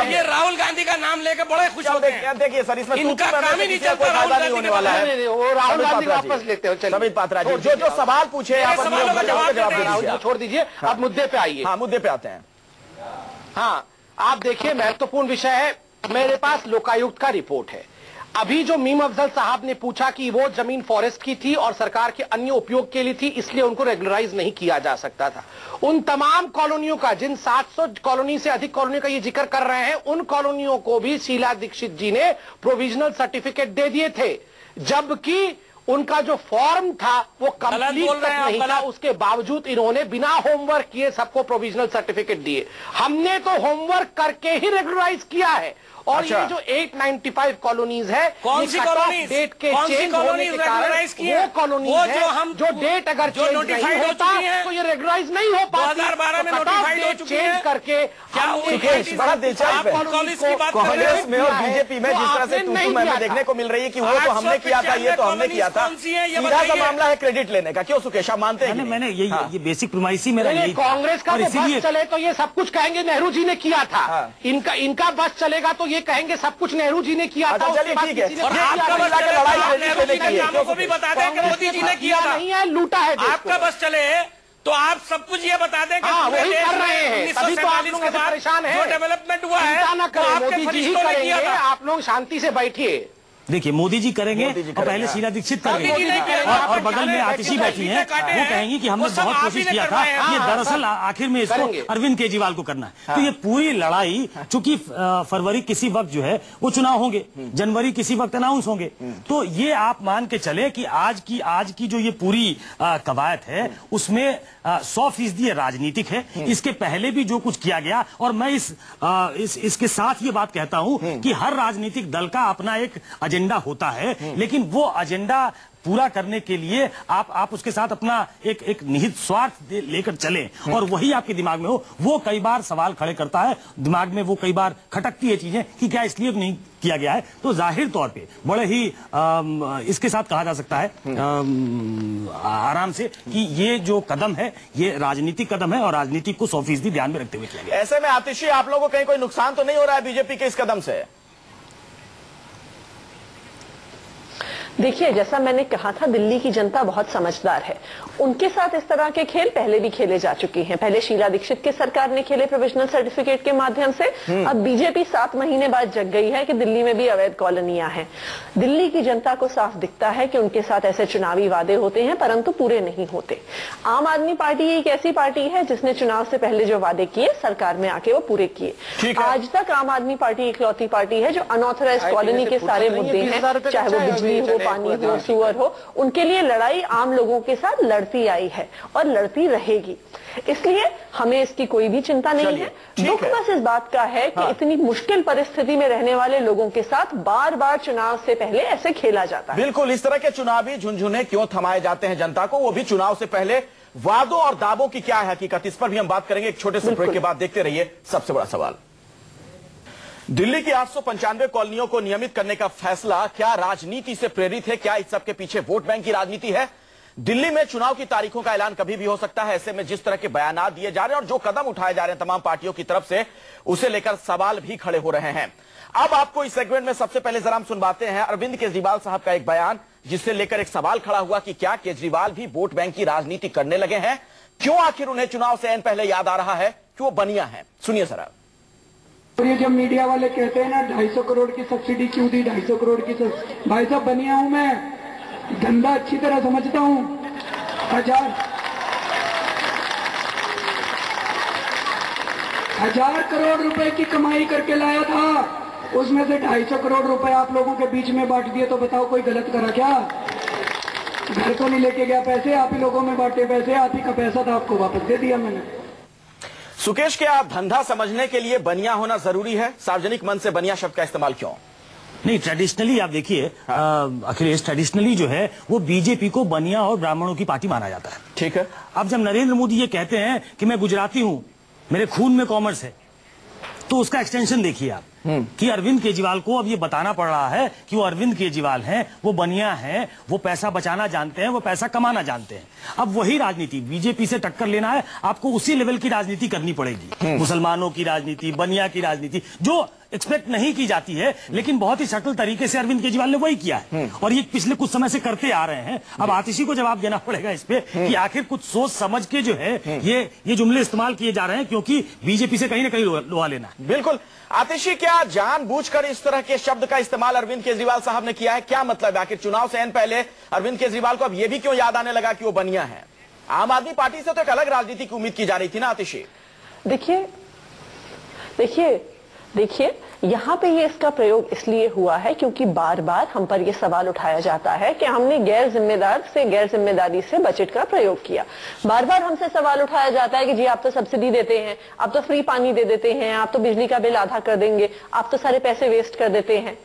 ये राहुल गांधी का नाम लेकर बड़े खुश होते हैं। देखिए सर, इसमें इनका काम ही नहीं चलता, राहुल गांधी होने वाला है। वो राहुल गांधी वापस लेते हो। समित पात्रा जी, जो सवाल पूछे आप सवालों का जवाब छोड़ दीजिए, अब मुद्दे पे आइए। हाँ, मुद्दे पे आते हैं। हाँ, आप देखिए, महत्वपूर्ण विषय है। मेरे पास लोकायुक्त का रिपोर्ट है। अभी जो मीम अफजल साहब ने पूछा कि वो जमीन फॉरेस्ट की थी और सरकार के अन्य उपयोग के लिए थी, इसलिए उनको रेगुलराइज नहीं किया जा सकता था। उन तमाम कॉलोनियों का, जिन 700 कॉलोनी से अधिक कॉलोनी का ये जिक्र कर रहे हैं, उन कॉलोनियों को भी शीला दीक्षित जी ने प्रोविजनल सर्टिफिकेट दे दिए थे, जबकि उनका जो फॉर्म था वो कंप्लीट तक नहीं था। उसके बावजूद इन्होंने बिना होमवर्क किए सबको प्रोविजनल सर्टिफिकेट दिए। हमने तो होमवर्क करके ही रेगुलराइज किया है। और अच्छा। ये जो 895 कॉलोनीज है, कौन सी कॉलोनीज, डेट के चेंज होने के कारण वो कॉलोनीज है जो हम जो डेट अगर चेंज नहीं होता तो ये रेगुलराइज नहीं हो पाती। 2012 में नोटिफाइड हो चुकी है। चेंज करके बड़ा दिलचस्प है। कांग्रेस में और बीजेपी में जिस तरह से तू देखने को मिल रही है कि वो तो हमने किया था, ये तो हमने किया था। सीधा सा मामला है क्रेडिट लेने का। क्यों सुकेश, आप मानते हैं? मैंने ये बेसिक प्रिमाइसी मेरा यही था। कांग्रेस का बस चले तो ये सब कुछ कहेंगे नेहरू जी ने किया था। इनका बस चलेगा तो ये कहेंगे सब कुछ नेहरू जी ने किया था। चलिए ठीक है, और आपका बस चले, नामों को भी बता दें कि मोदी जी ने किया था, नहीं है, लूटा है। आपका बस चले तो आप सब कुछ ये बता दें कि वही कर रहे हैं। तभी तो आप लोग परेशान हैं। जो डेवलपमेंट हुआ है, चिंता न करें, मोदी जी ही करेंगे। आप लोग शांति से बैठिए। देखिए, मोदी जी करेंगे और पहले शीला दीक्षित करेंगे और बगल में आतिशी बैठी हैं, वो कहेंगी कि हमने बहुत कोशिश किया था। ये दरअसल आखिर में इसको अरविंद केजरीवाल को करना है। तो ये पूरी लड़ाई, चूंकि फरवरी किसी वक्त जो है वो चुनाव होंगे, जनवरी किसी वक्त अनाउंस होंगे, तो ये आप मान के चले कि आज की जो ये पूरी कवायद है उसमें 100% राजनीतिक है। इसके पहले भी जो कुछ किया गया, और मैं इसके साथ ये बात कहता हूं कि हर राजनीतिक दल का अपना एक एजेंडा होता है, लेकिन वो एजेंडा पूरा करने के लिए आप उसके साथ अपना एक निहित स्वार्थ लेकर चलें, और वही आपके दिमाग में हो, वो कई बार सवाल खड़े करता है दिमाग में, वो कई बार खटकती है चीजें कि क्या इसलिए नहीं किया गया है। तो जाहिर तौर पे बड़े ही इसके साथ कहा जा सकता है आराम से कि ये जो कदम है ये राजनीतिक कदम है और राजनीति को 100% ध्यान में रखते हुए किया गया। ऐसे में आतिशी, आप लोगों को कहीं कोई नुकसान तो नहीं हो रहा है बीजेपी के इस कदम से? देखिए, जैसा मैंने कहा था, दिल्ली की जनता बहुत समझदार है। उनके साथ इस तरह के खेल पहले भी खेले जा चुके हैं। पहले शीला दीक्षित की सरकार ने खेले प्रोविजनल सर्टिफिकेट के माध्यम से। अब बीजेपी 7 महीने बाद जग गई है कि दिल्ली में भी अवैध कॉलोनियां हैं। दिल्ली की जनता को साफ दिखता है कि उनके साथ ऐसे चुनावी वादे होते हैं परंतु पूरे नहीं होते। आम आदमी पार्टी एक ऐसी पार्टी है जिसने चुनाव से पहले जो वादे किए सरकार में आके वो पूरे किए। आज तक आम आदमी पार्टी इकलौती पार्टी है जो अनऑथराइज्ड कॉलोनी के सारे मुद्दे हैं, चाहे वो बिजली हो, पानी हो, सुअर हो, उनके लिए लड़ाई आम लोगों के साथ लड़ती आई है और लड़ती रहेगी। इसलिए हमें इसकी कोई भी चिंता नहीं है। दुख बस इस बात का है कि इतनी मुश्किल परिस्थिति में रहने वाले लोगों के साथ बार बार चुनाव से पहले ऐसे खेला जाता है। बिल्कुल, इस तरह के चुनावी झुनझुने क्यों थमाए जाते हैं जनता को, वो भी चुनाव से पहले। वादों और दावों की क्या है हकीकत, इस पर भी हम बात करेंगे एक छोटे से ब्रेक के बाद। देखते रहिए सबसे बड़ा सवाल। दिल्ली की 895 कॉलोनियों को नियमित करने का फैसला क्या राजनीति से प्रेरित है? क्या इस सबके पीछे वोट बैंक की राजनीति है? दिल्ली में चुनाव की तारीखों का ऐलान कभी भी हो सकता है। ऐसे में जिस तरह के बयानात दिए जा रहे हैं और जो कदम उठाए जा रहे हैं तमाम पार्टियों की तरफ से, उसे लेकर सवाल भी खड़े हो रहे हैं। अब आपको इस सेगमेंट में सबसे पहले जरा हम सुनवाते हैं अरविंद केजरीवाल साहब का एक बयान, जिससे लेकर एक सवाल खड़ा हुआ कि क्या केजरीवाल भी वोट बैंक की राजनीति करने लगे हैं? क्यों आखिर उन्हें चुनाव से ऐन पहले याद आ रहा है कि वो बनिया है? सुनिए जरा। और ये जब मीडिया वाले कहते हैं ना 250 करोड़ की सब्सिडी क्यों दी, 250 करोड़ की भाई साहब बनिया हूं मैं, धंधा अच्छी तरह समझता हूं। 1000 करोड़ रुपए की कमाई करके लाया था, उसमें से 250 करोड़ रुपए आप लोगों के बीच में बांट दिए, तो बताओ कोई गलत करा क्या? घर को नहीं लेके गया पैसे, आप ही लोगों में बांटे पैसे, आप ही का पैसा था, आपको वापस दे दिया मैंने। सुकेश, क्या धंधा समझने के लिए बनिया होना जरूरी है? सार्वजनिक मन से बनिया शब्द का इस्तेमाल क्यों? नहीं, ट्रेडिशनली आप देखिए अखिलेश, ट्रेडिशनली जो है वो बीजेपी को बनिया और ब्राह्मणों की पार्टी माना जाता है। ठीक है। अब जब नरेंद्र मोदी ये कहते हैं कि मैं गुजराती हूं, मेरे खून में कॉमर्स है, तो उसका एक्सटेंशन देखिए आप कि अरविंद केजरीवाल को अब ये बताना पड़ रहा है कि वो अरविंद केजरीवाल हैं, वो बनिया हैं, वो पैसा बचाना जानते हैं, वो पैसा कमाना जानते हैं। अब वही राजनीति बीजेपी से टक्कर लेना है, आपको उसी लेवल की राजनीति करनी पड़ेगी। मुसलमानों की राजनीति, बनिया की राजनीति, जो एक्सपेक्ट नहीं की जाती है, लेकिन बहुत ही सटल तरीके से अरविंद केजरीवाल ने वही किया है और ये पिछले कुछ समय से करते आ रहे हैं। अब आतिशी को जवाब देना पड़ेगा इस पे कि आखिर कुछ सोच समझ के जो है ये जुमले इस्तेमाल किए जा रहे हैं, क्योंकि बीजेपी से कहीं ना कहीं लोहा लेना है। बिल्कुल। आतिशी, क्या जानबूझकर इस तरह के शब्द का इस्तेमाल अरविंद केजरीवाल साहब ने किया है? क्या मतलब है? आखिर चुनाव से ऐन पहले अरविंद केजरीवाल को अब यह भी क्यों याद आने लगा कि वो बनिया है? आम आदमी पार्टी से तो एक अलग राजनीति की उम्मीद की जा रही थी ना आतिशी। देखिए यहाँ पे ये इसका प्रयोग इसलिए हुआ है क्योंकि बार बार हम पर ये सवाल उठाया जाता है कि हमने गैर जिम्मेदारी से बजट का प्रयोग किया। बार बार हमसे सवाल उठाया जाता है कि जी आप तो सब्सिडी देते हैं, आप तो फ्री पानी दे देते हैं, आप तो बिजली का बिल आधा कर देंगे, आप तो सारे पैसे वेस्ट कर देते हैं।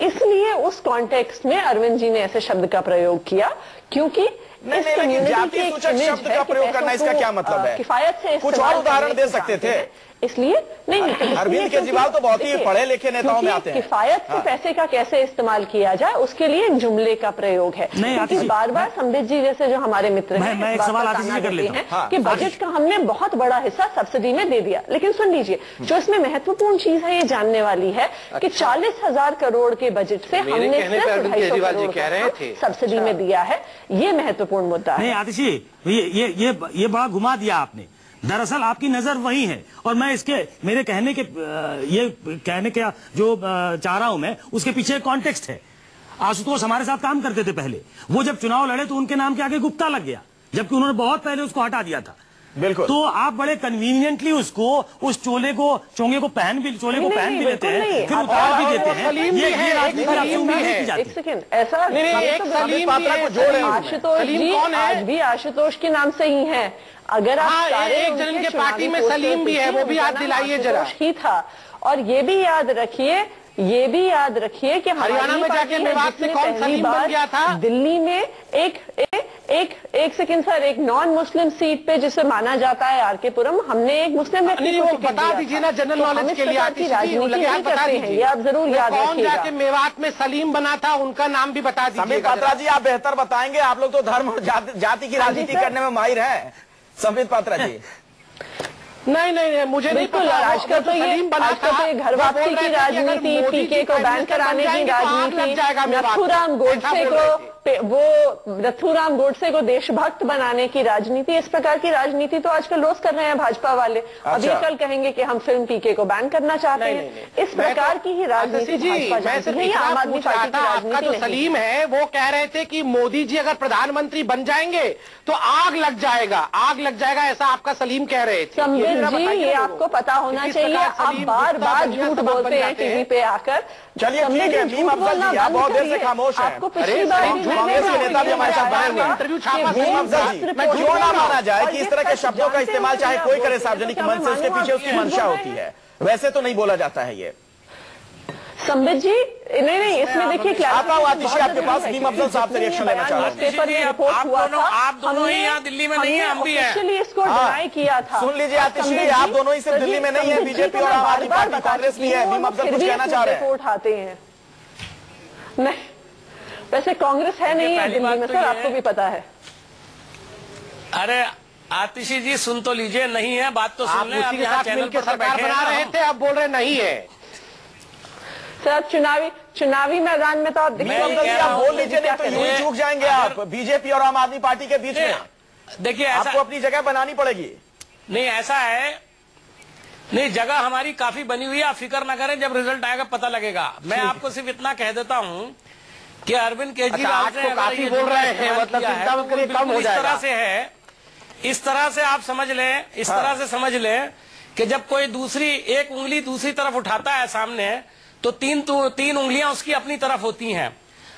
इसलिए उस कॉन्टेक्स्ट में अरविंद जी ने ऐसे शब्द का प्रयोग किया, क्योंकि लेकिन जाति सूचक शब्द का प्रयोग करना इसका क्या मतलब है? किफायत से कुछ और उदाहरण दे सकते थे। इसलिए नहीं, अरविंद केजरीवाल तो बहुत ही पढ़े लिखे नेताओं में आते हैं। किफायत से पैसे का कैसे इस्तेमाल किया जाए उसके लिए एक जुमले का प्रयोग है। बार बार संबित जी जैसे जो हमारे मित्र हैं, मैं एक सवाल आतिशी से कर लेता हूं कि बजट का हमने बहुत बड़ा हिस्सा सब्सिडी में दे दिया। लेकिन सुन लीजिए, जो इसमें महत्वपूर्ण चीज है ये जानने वाली है कि 40,000 करोड़ के बजट से हमने सिर्फ 250 करोड़ सब्सिडी में दिया है। ये महत्वपूर्ण मुद्दा है। नहीं आतिशी, ये बड़ा घुमा दिया आपने। दरअसल आपकी नजर वही है और मैं मेरे कहने के जो चाह रहा हूं मैं, उसके पीछे कॉन्टेक्स्ट है। आशुतोष हमारे साथ काम करते थे पहले, वो जब चुनाव लड़े तो उनके नाम के आगे गुप्ता लग गया, जबकि उन्होंने बहुत पहले उसको हटा दिया था। बिल्कुल। तो आप बड़े कन्वीनियंटली उस चोले को पहन भी लेते हैं, फिर उतार भी देते हैं। ये राजनीति उम्मीद नहीं की जाती। एक सेकंड, ऐसा आशुतोष जी आज भी आशुतोष के नाम से ही है। अगर आप एक जन के पार्टी में सलीम भी है, वो भी याद दिलाइए जरा। ही था। और ये भी याद रखिए कि हरियाणा में जाके मेवात से कौन सलीम बन गया था? दिल्ली में एक सेकंड सर, एक नॉन मुस्लिम सीट पे जिसे माना जाता है आरके पुरम, हमने एक मुस्लिम व्यक्ति को बता दीजिए ना, जनरल नॉलेज के लिए राजनीति नहीं करते हैं, ये आप जरूर याद रखिएगा। कौन जाके मेवात में सलीम बना था, उनका नाम भी बता दीजिए। संबित पात्रा जी आप बेहतर बताएंगे, आप लोग तो धर्म और जाति की राजनीति करने में माहिर हैं। संबित पात्रा जी नहीं, मुझे नहीं बिल्कुल। आजकल तो ये घर वापसी की राजनीति, पीके को बैन कराने की राजनीति, नथुराम गोडसे को देशभक्त बनाने की राजनीति, इस प्रकार की राजनीति तो आजकल रोज कर रहे हैं भाजपा वाले। अब ये कल कहेंगे कि हम फिल्म पीके को बैन करना चाहते हैं। इस प्रकार की ही राजनीति भाजपा जानती है। आम आदमी पार्टी की राजनीति जो सलीम है वो कह रहे थे कि मोदी जी अगर प्रधानमंत्री बन जाएंगे तो आग लग जाएगा, ऐसा आपका सलीम कह रहे थे। संबित जी, ये आपको पता होना चाहिए। आप बार बार झूठ बोलते हैं टीवी पे आकर। चलिए ठीक है, मीम अफजल जी आप बहुत देर से खामोश हैं। आपको पिछली बार कांग्रेस के नेता भी हमारे साथ बने हुए हैं। मीम अफजल जी, क्यों ना माना जाए कि इस तरह के शब्दों का इस्तेमाल चाहे कोई करे सार्वजनिक मंच से, उसके पीछे उसकी मंशा होती है। वैसे तो नहीं बोला जाता है ये। संबित जी, नहीं, इसमें देखिए आता हूँ आतिशी आपके पास। मीम अफजल साहब से रिएक्शन लेना चाह रहा हूँ। पेपर में रिपोर्ट हुआ था, आप दोनों ही यहाँ दिल्ली में नहीं है, हम भी हैं। ऑफिशियली इसको डिनाई किया था। सुन लीजिए आतिशी, आप दोनों ही सिर्फ दिल्ली में नहीं है, बीजेपी और आम आदमी पार्टी, कांग्रेस भी है। मीम अफजल कुछ कहना चाह रहे हैं? रिपोर्ट आते हैं नहीं, वैसे कांग्रेस है नहीं है दिल्ली में सर, आपको भी पता है। अरे आतिशी जी सुन तो लीजिए, नहीं है बात तो सुन लें। आप यहाँ चैनल पर सरकार बना रहे थे, आप बोल रहे नहीं है सर। चुनावी मैदान में तो आप बोल लीजिए, नहीं तो यूं ही चूक जाएंगे आप बीजेपी और आम आदमी पार्टी के बीच में। देखिए आपको अपनी जगह बनानी पड़ेगी। नहीं ऐसा है, नहीं जगह हमारी काफी बनी हुई है, आप फिक्र ना करें, जब रिजल्ट आएगा पता लगेगा। मैं आपको सिर्फ इतना कह देता हूं कि अरविंद केजरीवाल ने काफी बोल रहे हैं, मतलब कम हो जाएगा। इस तरह से आप समझ लें, इस तरह से समझ लें कि जब कोई दूसरी एक उंगली दूसरी तरफ उठाता है सामने, तो तीन उंगलियां उसकी अपनी तरफ होती हैं।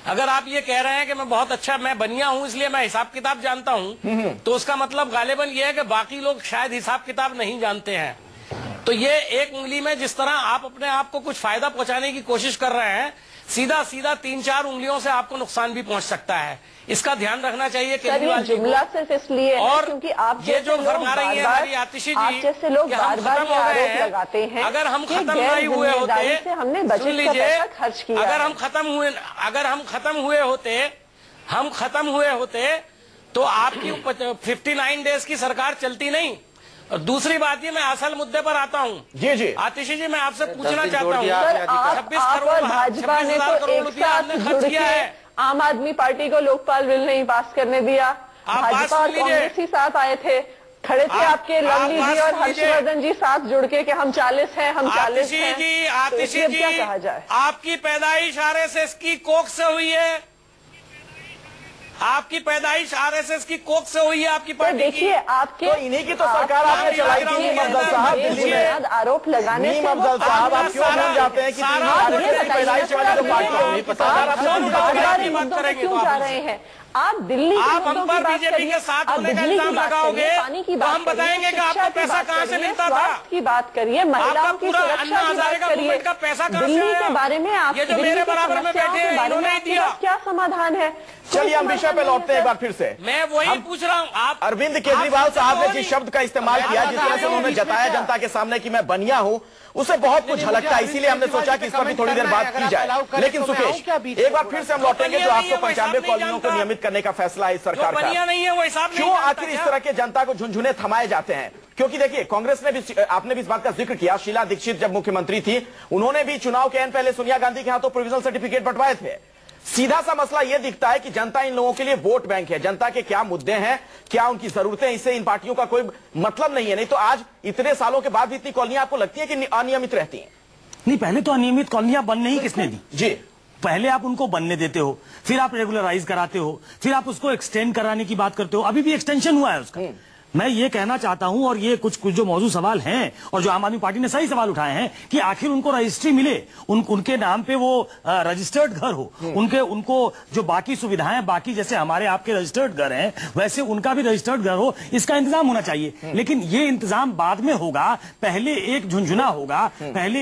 अगर आप ये कह रहे हैं कि मैं बहुत अच्छा मैं बनिया हूं इसलिए मैं हिसाब किताब जानता हूं, तो उसका मतलब गालिबन ये है कि बाकी लोग शायद हिसाब किताब नहीं जानते हैं। तो ये एक उंगली में जिस तरह आप अपने आप को कुछ फायदा पहुंचाने की कोशिश कर रहे हैं, सीधा 3-4 उंगलियों से आपको नुकसान भी पहुंच सकता है। इसका ध्यान रखना चाहिए केजरीवाल जी जुमला सिर्फ इसलिए और क्योंकि आप ये जो फरमा रही है हमारी आतिशी जी, जैसे लोग बार-बार आरोप लगाते हैं, अगर हम खत्म नहीं हुए होते, हमने बजट का पैसा खर्च किया, अगर हम खत्म हुए होते तो आपकी 59 डेज की सरकार चलती नहीं। और दूसरी बात ये, मैं असल मुद्दे पर आता हूँ। जी आतिशी जी, मैं आपसे पूछना चाहता हूँ, 26 करोड़ भाजपा ने तो एक साथ जुड़ के आम आदमी पार्टी को लोकपाल बिल नहीं पास करने दिया। भाजपा और कांग्रेस ही साथ आए थे, खड़े थे आपके लवली जी और हर्षवर्धन जी साथ जुड़ के कि हम 40 हैं, हम 40 हैं। आतिशी जी, क्या कहा जाए? आपकी पैदाइश आरएसएस की कोख से हुई है, आपकी पैदाइश आरएसएस की कोख से हुई है आपकी पार्टी। देखिए आपके तो इन्हीं की तो सरकार आपने चलाई थी। मीम अफजल साहब दिल्ली में आरोप लगाने मीम अफजल साहब आप क्यों भूल जाते हैं कि पैदाइश वाली तो पार्टी क्यों जा रहे हैं आप? दिल्ली आप हम पर बीजेपी के साथ होने का इल्जाम लगाओगे तो हम बताएंगे कि आपको पैसा कहाँ से मिलता था। की बात करिए, महिलाओं की सुरक्षा की बात करिए, का पैसा दिल्ली के बारे में आप ये जो मेरे बराबर में बैठे हैं इन्होंने दिया, क्या समाधान है? चलिए हम विषय पे लौटते हैं एक बार फिर से। मैं वही पूछ रहा हूँ। आप अरविंद केजरीवाल साहब ने जिस शब्द का इस्तेमाल किया, जिस तरह से उन्होंने जताया जनता के सामने कि मैं बनिया हूँ, उसे बहुत कुछ झलकता है। इसीलिए हमने सोचा कि इस पर भी थोड़ी देर बात की जाए। लेकिन सुकेश, एक बार फिर से हम लौटेंगे जो आपको 95 कॉलोनियों को नियमित करने का फैसला है इस सरकार का। क्यों आखिर इस तरह के जनता को झुंझुने थमाए जाते हैं? क्योंकि देखिए कांग्रेस ने भी, आपने भी इस बात का जिक्र किया, शीला दीक्षित जब मुख्यमंत्री थी उन्होंने भी चुनाव के एन पहले सोनिया गांधी के हाथों प्रोविजनल सर्टिफिकेट बंटवाए थे। सीधा सा मसला यह दिखता है कि जनता इन लोगों के लिए वोट बैंक है, जनता के क्या मुद्दे हैं, क्या उनकी जरूरतें, इससे इन पार्टियों का कोई मतलब नहीं है। नहीं तो आज इतने सालों के बाद भी इतनी कॉलोनियां आपको लगती है कि अनियमित रहती हैं? नहीं, पहले तो अनियमित कॉलोनियां बनने ही किसने दी जी? पहले आप उनको बनने देते हो, फिर आप रेगुलराइज कराते हो, फिर आप उसको एक्सटेंड कराने की बात करते हो। अभी भी एक्सटेंशन हुआ है उसका। मैं ये कहना चाहता हूं, और ये कुछ जो मौजूद सवाल हैं और जो आम आदमी पार्टी ने सही सवाल उठाए हैं कि आखिर उनको रजिस्ट्री मिले, उनके नाम पे वो रजिस्टर्ड घर हो, उनको जो बाकी सुविधाएं, बाकी जैसे हमारे आपके रजिस्टर्ड घर हैं वैसे उनका भी रजिस्टर्ड घर हो, इसका इंतजाम होना चाहिए। लेकिन ये इंतजाम बाद में होगा, पहले एक झुंझुना होगा, पहले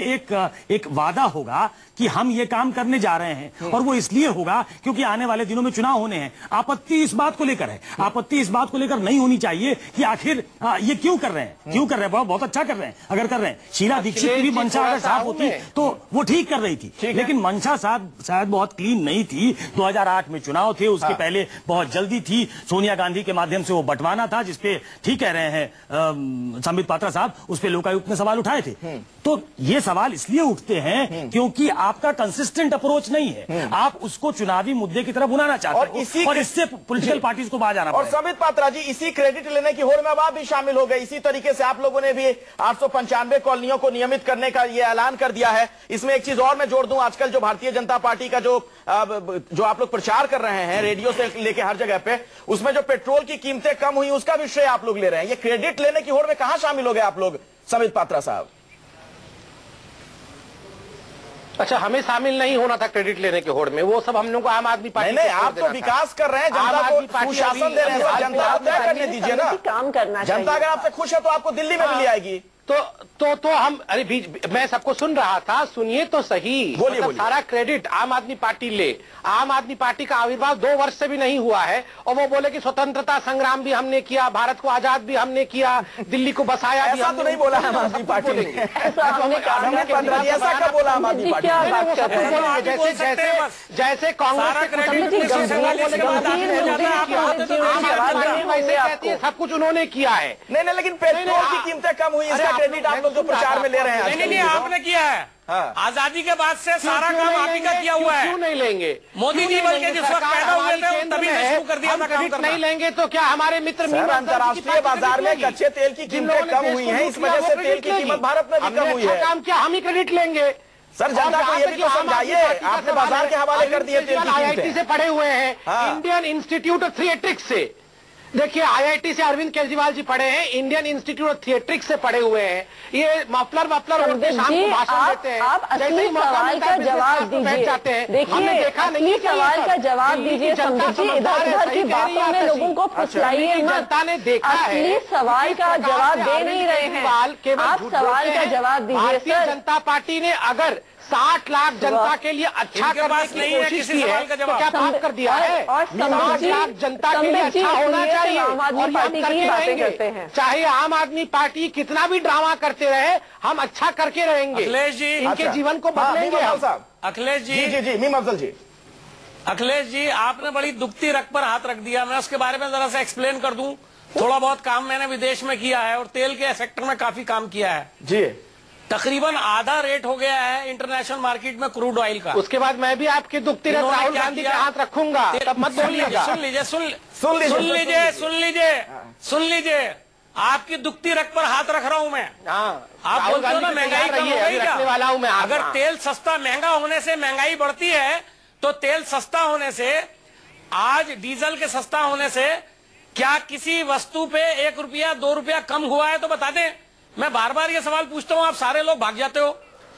एक वादा होगा कि हम ये काम करने जा रहे हैं, और वो इसलिए होगा क्योंकि आने वाले दिनों में चुनाव होने हैं। आपत्ति इस बात को लेकर है, आपत्ति इस बात को लेकर नहीं होनी चाहिए कि आखिर ये क्यों कर रहे हैं, क्यों कर रहे हैं। बहुत अच्छा कर रहे हैं अगर कर रहे हैं। शीला दीक्षित की भी मंशा अगर साफ होती तो वो ठीक कर रही थी, लेकिन मंशा शायद बहुत क्लीन नहीं थी। 2008 में चुनाव थे, उसके पहले बहुत जल्दी थी, सोनिया गांधी के माध्यम से वो बंटवाना था, जिसपे ठीक कह रहे हैं संबित पात्रा साहब, उस पे लोकायुक्त ने सवाल उठाए थे। तो ये सवाल इसलिए उठते हैं क्योंकि आपका कंसिस्टेंट अप्रोच नहीं है, आप उसको चुनावी मुद्दे की तरह बुलाना चाहते हैं और इससे पॉलिटिकल पार्टीज को बाहर आना और संबित पात्रा जी, इसी क्रेडिट लेने की होड़ में अब आप भी शामिल हो गए। इसी तरीके से आप लोगों ने भी 895 कॉलोनियों को नियमित करने का ये ऐलान कर दिया है। इसमें एक चीज और मैं जोड़ दूं, आजकल जो भारतीय जनता पार्टी का जो आप लोग प्रचार कर रहे हैं रेडियो से लेके हर जगह पे, उसमें जो पेट्रोल की कीमतें कम हुई उसका भी श्रेय आप लोग ले रहे हैं। ये क्रेडिट लेने की होड़ में कहां शामिल हो गए आप लोग संबित पात्रा साहब? अच्छा, हमें शामिल नहीं होना था क्रेडिट लेने के होड़ में, वो सब हम लोग को आम आदमी पार्टी नहीं, आप तो विकास कर रहे हैं, जनता को सुशासन दे रहे हैं, जनता को तय करने दीजिए ना, काम करना चाहिए। जनता अगर आपसे खुश है तो आपको दिल्ली में भी ले आएगी। तो हम मैं सबको सुन रहा था, सुनिए तो सही। बोलिए। सारा क्रेडिट आम आदमी पार्टी ले। आम आदमी पार्टी का आविर्भाव 2 वर्ष से भी नहीं हुआ है और वो बोले कि स्वतंत्रता संग्राम भी हमने किया, भारत को आजाद भी हमने किया, दिल्ली को बसाया भी। ऐसा तो नहीं बोला आम आदमी पार्टी ने। ऐसा कब बोला आम आदमी पार्टी? जैसे कांग्रेस सब कुछ उन्होंने किया है। नहीं, लेकिन पेट्रोल की कीमतें कम हुई, इसका क्रेडिट आप लोग जो प्रचार में ले रहे हैं। नहीं, आपने किया है। आजादी के बाद से सारा काम आप ही का किया हुआ है। क्यों नहीं लेंगे? मोदी जी बल्कि जिस वक्त पैदा हुए थे तभी से शुरू कर दिया था काम करना। नहीं लेंगे तो क्या हमारे मित्र अंतर्राष्ट्रीय बाजार में कच्चे तेल की कीमतें कम हुई हैं, इस वजह से तेल की कीमत भारत में भी कम हुई है। काम क्या हम ही क्रेडिट लेंगे? सर, जनता को ये भी तो समझाइए, आपने बाजार के हवाले कर दिए तेल की कीमतें। IIT से पढ़े हुए हैं, इंडियन इंस्टीट्यूट ऑफ थिएट्रिक्स से। देखिए, IIT से अरविंद केजरीवाल जी पढ़े हैं, इंडियन इंस्टीट्यूट ऑफ थिएट्रिक्स से पढ़े हुए हैं। ये मफलर शाम को भाषण देते हैं। आप असली सवाल का जवाब दीजिए। देखिए, असली सवाल का जवाब दीजिए संबित जी, इधर उधर की बातों में लोगों को फुसलाइए मत। जनता ने देखा है, असली सवाल का जवाब दे नहीं रहे हैं आप, सवाल का जवाब दीजिए। भारतीय जनता पार्टी ने अगर 60 लाख जनता के लिए अच्छा करने की कोशिश की है तो क्या पाप कर दिया है? 60 लाख जनता के लिए अच्छा होना चाहिए आम आदमी पार्टी की बातें करते हैं। चाहे आम आदमी पार्टी कितना भी ड्रामा करते रहे, हम अच्छा करके रहेंगे। अखिलेश जी, इनके जीवन को बदलेंगे हम। अखिलेश जी, जी मीम अफजल जी, अखिलेश जी, आपने बड़ी दुखती रग पर हाथ रख दिया। मैं उसके बारे में जरा सा एक्सप्लेन कर दूं। थोड़ा बहुत काम मैंने विदेश में किया है और तेल के सेक्टर में काफी काम किया है जी। तकरीबन आधा रेट हो गया है इंटरनेशनल मार्केट में क्रूड ऑयल का। उसके बाद मैं भी आपकी दुखती रग राहुल गांधी के हाथ रखूंगा, तब मत बोलिएगा। सुन लीजिए, आपकी दुखती रग पर हाथ रख रहा हूं मैं। आप बोलते हो ना महंगाई कम हो गई क्या? वाला हूं मैं। अगर तेल सस्ता महंगा होने से महंगाई बढ़ती है तो तेल सस्ता होने से, आज डीजल के सस्ता होने से क्या किसी वस्तु पे 1 रुपया 2 रुपया कम हुआ है? तो बता दें। मैं बार बार ये सवाल पूछता हूँ, आप सारे लोग भाग जाते हो।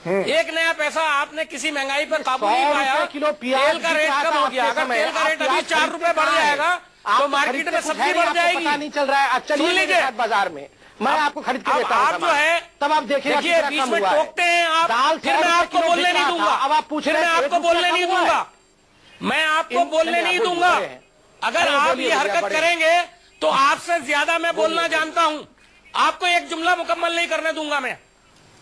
एक नया पैसा आपने किसी महंगाई पर काबू नहीं पाया। तेल का रेट कम हो गया। अगर तेल का रेट अभी 4 रुपए बढ़ जाएगा तो मार्केट में सब्जी बढ़ जाएगी। पता नहीं चल रहा है। चलिए लीजिए बाजार में, मैं आपको खरीद के देता हूं। आप जो है तब आप देखिए बीच में टोकते हैं आप, फिर मैं आपको बोलने नहीं दूंगा। अब आप पूछ रहे हैं, मैं आपको बोलने नहीं दूंगा, मैं आपको बोलने नहीं दूंगा। अगर आप ये हरकत करेंगे तो आपसे ज्यादा मैं बोलना जानता हूं। आपको एक जुमला मुकम्मल नहीं करने दूंगा मैं।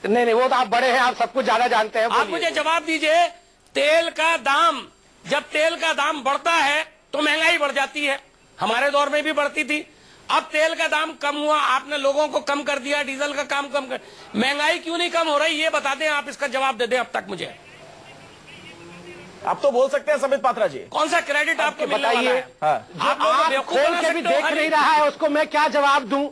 नहीं, वो तो आप बड़े हैं, आप सब कुछ ज्यादा जानते हैं। आप मुझे जवाब दीजिए, तेल का दाम, जब तेल का दाम बढ़ता है तो महंगाई बढ़ जाती है। हमारे दौर में भी बढ़ती थी। अब तेल का दाम कम हुआ, आपने लोगों को कम कर दिया, डीजल का काम कम कर, महंगाई क्यों नहीं कम हो रही ये बता दें। आप इसका जवाब दे दें अब तक मुझे। आप तो बोल सकते हैं संबित पात्रा जी। कौन सा क्रेडिट आपको मिलने वाला है? आप खोल के भी देख नहीं रहा है, उसको मैं क्या जवाब दूं?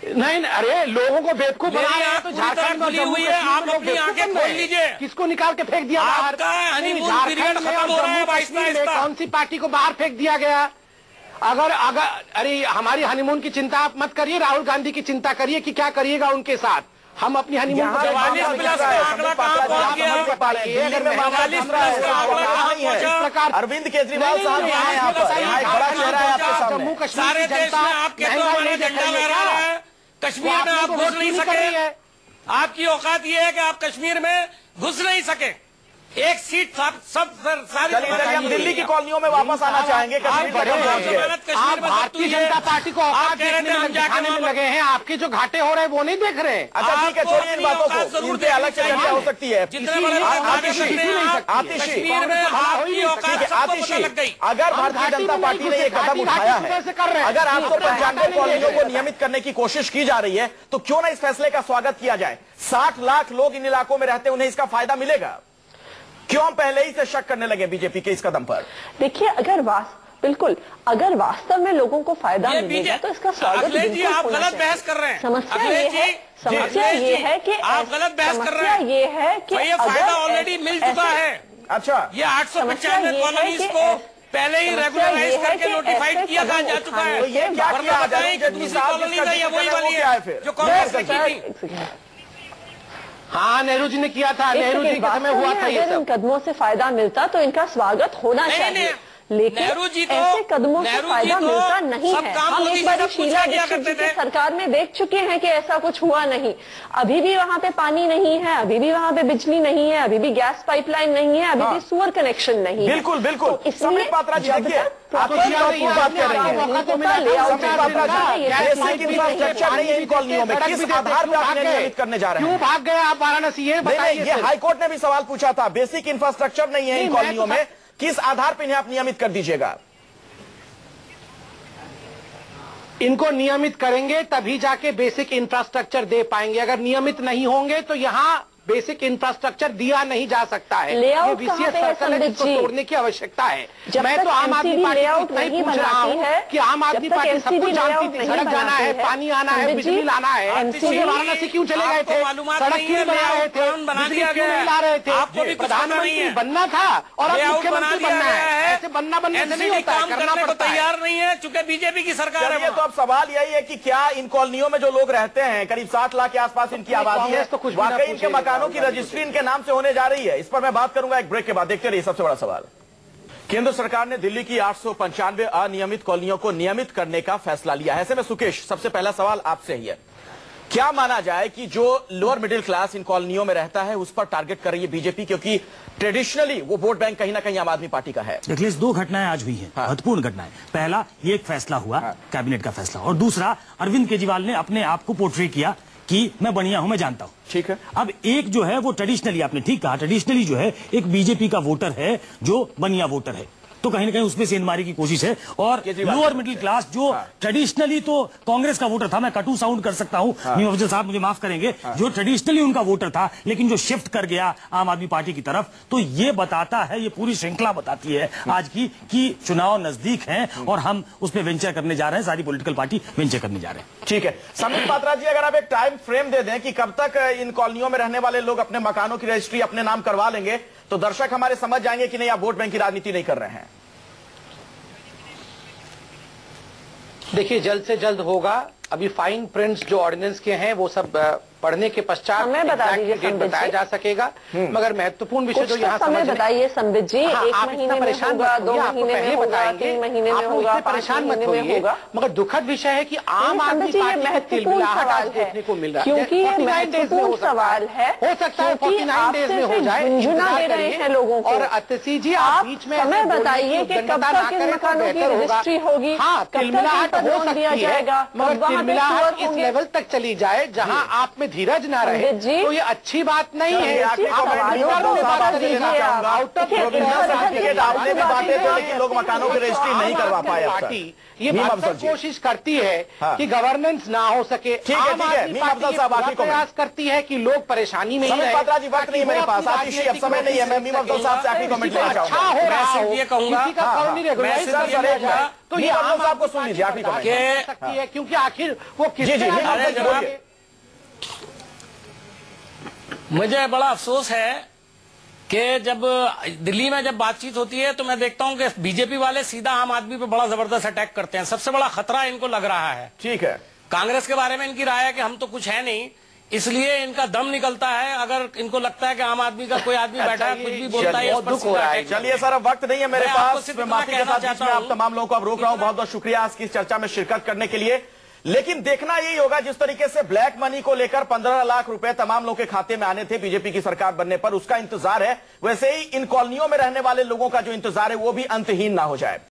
नहीं, अरे लोगों को बेवकूफ बना रहे हैं तो झारखंड में खुली हुई है, आप अपनी आंखें खोल लीजिए। किसको निकाल के फेंक दिया बाहर? कौन सी पार्टी को बाहर फेंक दिया गया? अगर अरे हमारी हनीमून की चिंता आप मत करिए, राहुल गांधी की चिंता करिए कि क्या करिएगा उनके साथ। हम अपनी हनीमून को अरविंद केजरीवाल साहब यहाँ पर एक बड़ा चेहरा है आपके सामने। जम्मू कश्मीर सारे देश में आप कहते हो हमारा झंडा लहरा रहा है, कश्मीर में आप घुस नहीं सके। आपकी औकात ये है कि आप कश्मीर में घुस नहीं सके, एक सीट सारी चलिए हम दिल्ली की कॉलोनियों में वापस आना चाहेंगे। आप भारतीय जनता पार्टी को औकात दिखाने में लगे हैं, आपके जो घाटे हो रहे हैं वो नहीं देख रहे हैं। अच्छा ठीक है, छोड़िए इन बातों को, इन पे अलग से चर्चा हो सकती है। आतिशी, अगर भारतीय जनता पार्टी ने ये कदम उठाया है, अगर 895 कॉलोनियों को नियमित करने की कोशिश की जा रही है, तो क्यों ना इस फैसले का स्वागत किया जाए। 60 लाख लोग इन इलाकों में रहते हैं, उन्हें इसका फायदा मिलेगा। क्यों हम पहले ही से शक करने लगे बीजेपी के इस कदम पर? देखिए, बिल्कुल अगर वास्तव में लोगों को फायदा मिलेगा तो इसका स्वागत बिल्कुल आप गलत बहस कर रहे हैं। समस्या ये है कि आप गलत बहस कर रहे हैं। ये है कि ये फायदा ऑलरेडी मिल चुका है। अच्छा, ये 895 कॉलोनीज को पहले ही रेगुलराइज करके नोटिफाइड किया जा चुका है। तो ये क्या किया बताएं कि दूसरी कॉलोनी है या वही वाली है फिर जो कांग्रेस ने की थी? हाँ, नेहरू जी ने किया था, नेहरू जी के समय हुआ था ये सब। इन कदमों से फायदा मिलता तो इनका स्वागत होना चाहिए, लेकिन ऐसे कदमों से फायदा मिलता नहीं है। हम एक बार शीला दीक्षित जी की सरकार में देख चुके हैं कि ऐसा कुछ हुआ नहीं। अभी भी वहाँ पे पानी नहीं है, अभी भी वहाँ पे बिजली नहीं है, अभी भी गैस पाइपलाइन नहीं है, अभी भी सूअर कनेक्शन नहीं है। बिल्कुल बिल्कुल। तो इसलिए पात्रा जी देखिए, बात कर रही है, इंफ्रास्ट्रक्चर नहीं है इन कॉलोनियों में, किस आधार पर आप नियमित करने जा रहे हैं? क्यों भाग गए आप वाराणसी? ये हाईकोर्ट ने भी सवाल पूछा था, बेसिक इंफ्रास्ट्रक्चर नहीं है इन कॉलोनियों में, किस आधार पर इन्हें आप नियमित कर दीजिएगा? इनको नियमित करेंगे तभी जाके बेसिक इंफ्रास्ट्रक्चर दे पाएंगे। अगर नियमित नहीं होंगे तो यहाँ बेसिक इंफ्रास्ट्रक्चर दिया नहीं जा सकता है। ये विशेष सर्कल है जिसको तोड़ने की आवश्यकता है। मैं तो आम आदमी पार्टी को नहीं पूछ रहा हूँ कि आम आदमी पार्टी सब कुछ जानती थी, सड़क जाना है, पानी आना है, बिजली लाना है, तो वाराणसी क्यों चले गए थे? सड़क क्यों बना रहे थे? बिजली क्यों नहीं ला रहे थे? प्रधानमंत्री बनना था और अब मुख्यमंत्री बनना है। ऐसे बनने से नहीं होता है, करना पड़ता है। तैयार नहीं है चूंकि बीजेपी की सरकार है। तो अब सवाल यही है कि क्या इन कॉलोनियों में जो लोग रहते हैं, करीब 60 लाख के आसपास इनकी आबादी है, वाकई इनके मकानों की रजिस्ट्री इनके नाम से होने जा रही है? इस पर मैं बात करूंगा एक ब्रेक के बाद। देखते रहिए सबसे बड़ा सवाल। केंद्र सरकार ने दिल्ली की 895 अनियमित कॉलोनियों को नियमित करने का फैसला लिया है। ऐसे में सुकेश, सबसे पहला सवाल आपसे ही है, क्या माना जाए कि जो लोअर मिडिल क्लास इन कॉलोनियों में रहता है उस पर टारगेट कर रही है बीजेपी, क्योंकि ट्रेडिशनली वो वोट बैंक कहीं ना कहीं आम आदमी पार्टी का है? देखिए, 2 घटनाएं आज हुई हैं, महत्वपूर्ण घटनाएं। पहला, ये एक फैसला हुआ, कैबिनेट का फैसला, और दूसरा, अरविंद केजरीवाल ने अपने आप को पोर्ट्रे किया कि मैं बढ़िया हूं, मैं जानता हूं। ठीक है। अब एक जो है वो ट्रेडिशनली, आपने ठीक कहा, ट्रेडिशनली जो है एक बीजेपी का वोटर है जो बढ़िया वोटर है, तो कहीं ना कहीं उसमें सेंधमारी की कोशिश है। और लोअर मिडिल क्लास जो ट्रेडिशनली तो कांग्रेस का वोटर था, मैं कटु साउंड कर सकता हूं, मीम अफजल साहब मुझे माफ करेंगे, जो ट्रेडिशनली उनका वोटर था लेकिन जो शिफ्ट कर गया आम आदमी पार्टी की तरफ, तो ये बताता है, ये पूरी श्रृंखला बताती है आज की कि चुनाव नजदीक हैं और हम उस पर वेंचर करने जा रहे हैं, सारी पॉलिटिकल पार्टी वेंचर करने जा रहे हैं। ठीक है। संबित पात्रा जी, अगर आप एक टाइम फ्रेम दे दें कि कब तक इन कॉलोनियों में रहने वाले लोग अपने मकानों की रजिस्ट्री अपने नाम करवा लेंगे, तो दर्शक हमारे समझ जाएंगे कि नहीं आप वोट बैंक की राजनीति नहीं कर रहे हैं। देखिए, जल्द से जल्द होगा। अभी फाइन प्रिंट्स जो ऑर्डिनेंस के हैं वो सब पढ़ने के पश्चात डेट बताया जा सकेगा। मगर महत्वपूर्ण विषय जो यहाँ समय बताइए संबित जी, एक महीने में होगा, 2 महीने में होगा, 3 महीने में होगा, परेशान मत होइए। मगर दुखद विषय है कि आम आदमी पार्टी में तिलमिलाहट आज देखने को मिल रहा है। क्योंकि ये महत्वपूर्ण सवाल है, हो सकता है 49 डेज में हो जाए, झुंझुना दे रहे हैं लोगों को। और अतिशी जी, आप बीच में समय बताइए कि कब तक इन मकानों की रजिस्ट्री होगी, हाँ, तिलमिलाहट हो सकती है, मगर तिलमिलाहट इस लेवल तक चली जाए जहाँ आप में धीरज ना रहे तो ये अच्छी बात नहीं है। लेकिन लोग मकानों की रजिस्ट्री नहीं करवा पाए। पार्टी ये कोशिश करती है कि गवर्नेंस ना हो सके, प्रयास करती है कि लोग परेशानी में ही रहे। पात्रा जी, वक्त नहीं मेरे पास, अब समय नहीं है, मैं मीम अफजल साहब से आखिरी कमेंट लेना चाहूंगा। अच्छा हो रहा हो, किसी का कॉलोनी रेगुलराइज किया जाए तो ये आम साहब को सुन लीजिए, आखिरी कमेंट सकती है, क्योंकि आखिर वो मुझे बड़ा अफसोस है कि जब दिल्ली में जब बातचीत होती है तो मैं देखता हूं कि बीजेपी वाले सीधा आम आदमी पे बड़ा जबरदस्त अटैक करते हैं। सबसे बड़ा खतरा इनको लग रहा है। ठीक है। कांग्रेस के बारे में इनकी राय है कि हम तो कुछ है नहीं, इसलिए इनका दम निकलता है। अगर इनको लगता है कि आम आदमी का कोई आदमी बैठा है, कुछ भी बोलता है। चलिए सर, अब वक्त नहीं है मेरे पास, माफी के साथ मैं आप तमाम लोगों को अब रोक रहा हूं। बहुत बहुत शुक्रिया आज की चर्चा में शिरकत करने के लिए। लेकिन देखना यही होगा जिस तरीके से ब्लैक मनी को लेकर 15 लाख रुपए तमाम लोगों के खाते में आने थे बीजेपी की सरकार बनने पर, उसका इंतजार है, वैसे ही इन कॉलोनियों में रहने वाले लोगों का जो इंतजार है वो भी अंतहीन ना हो जाए।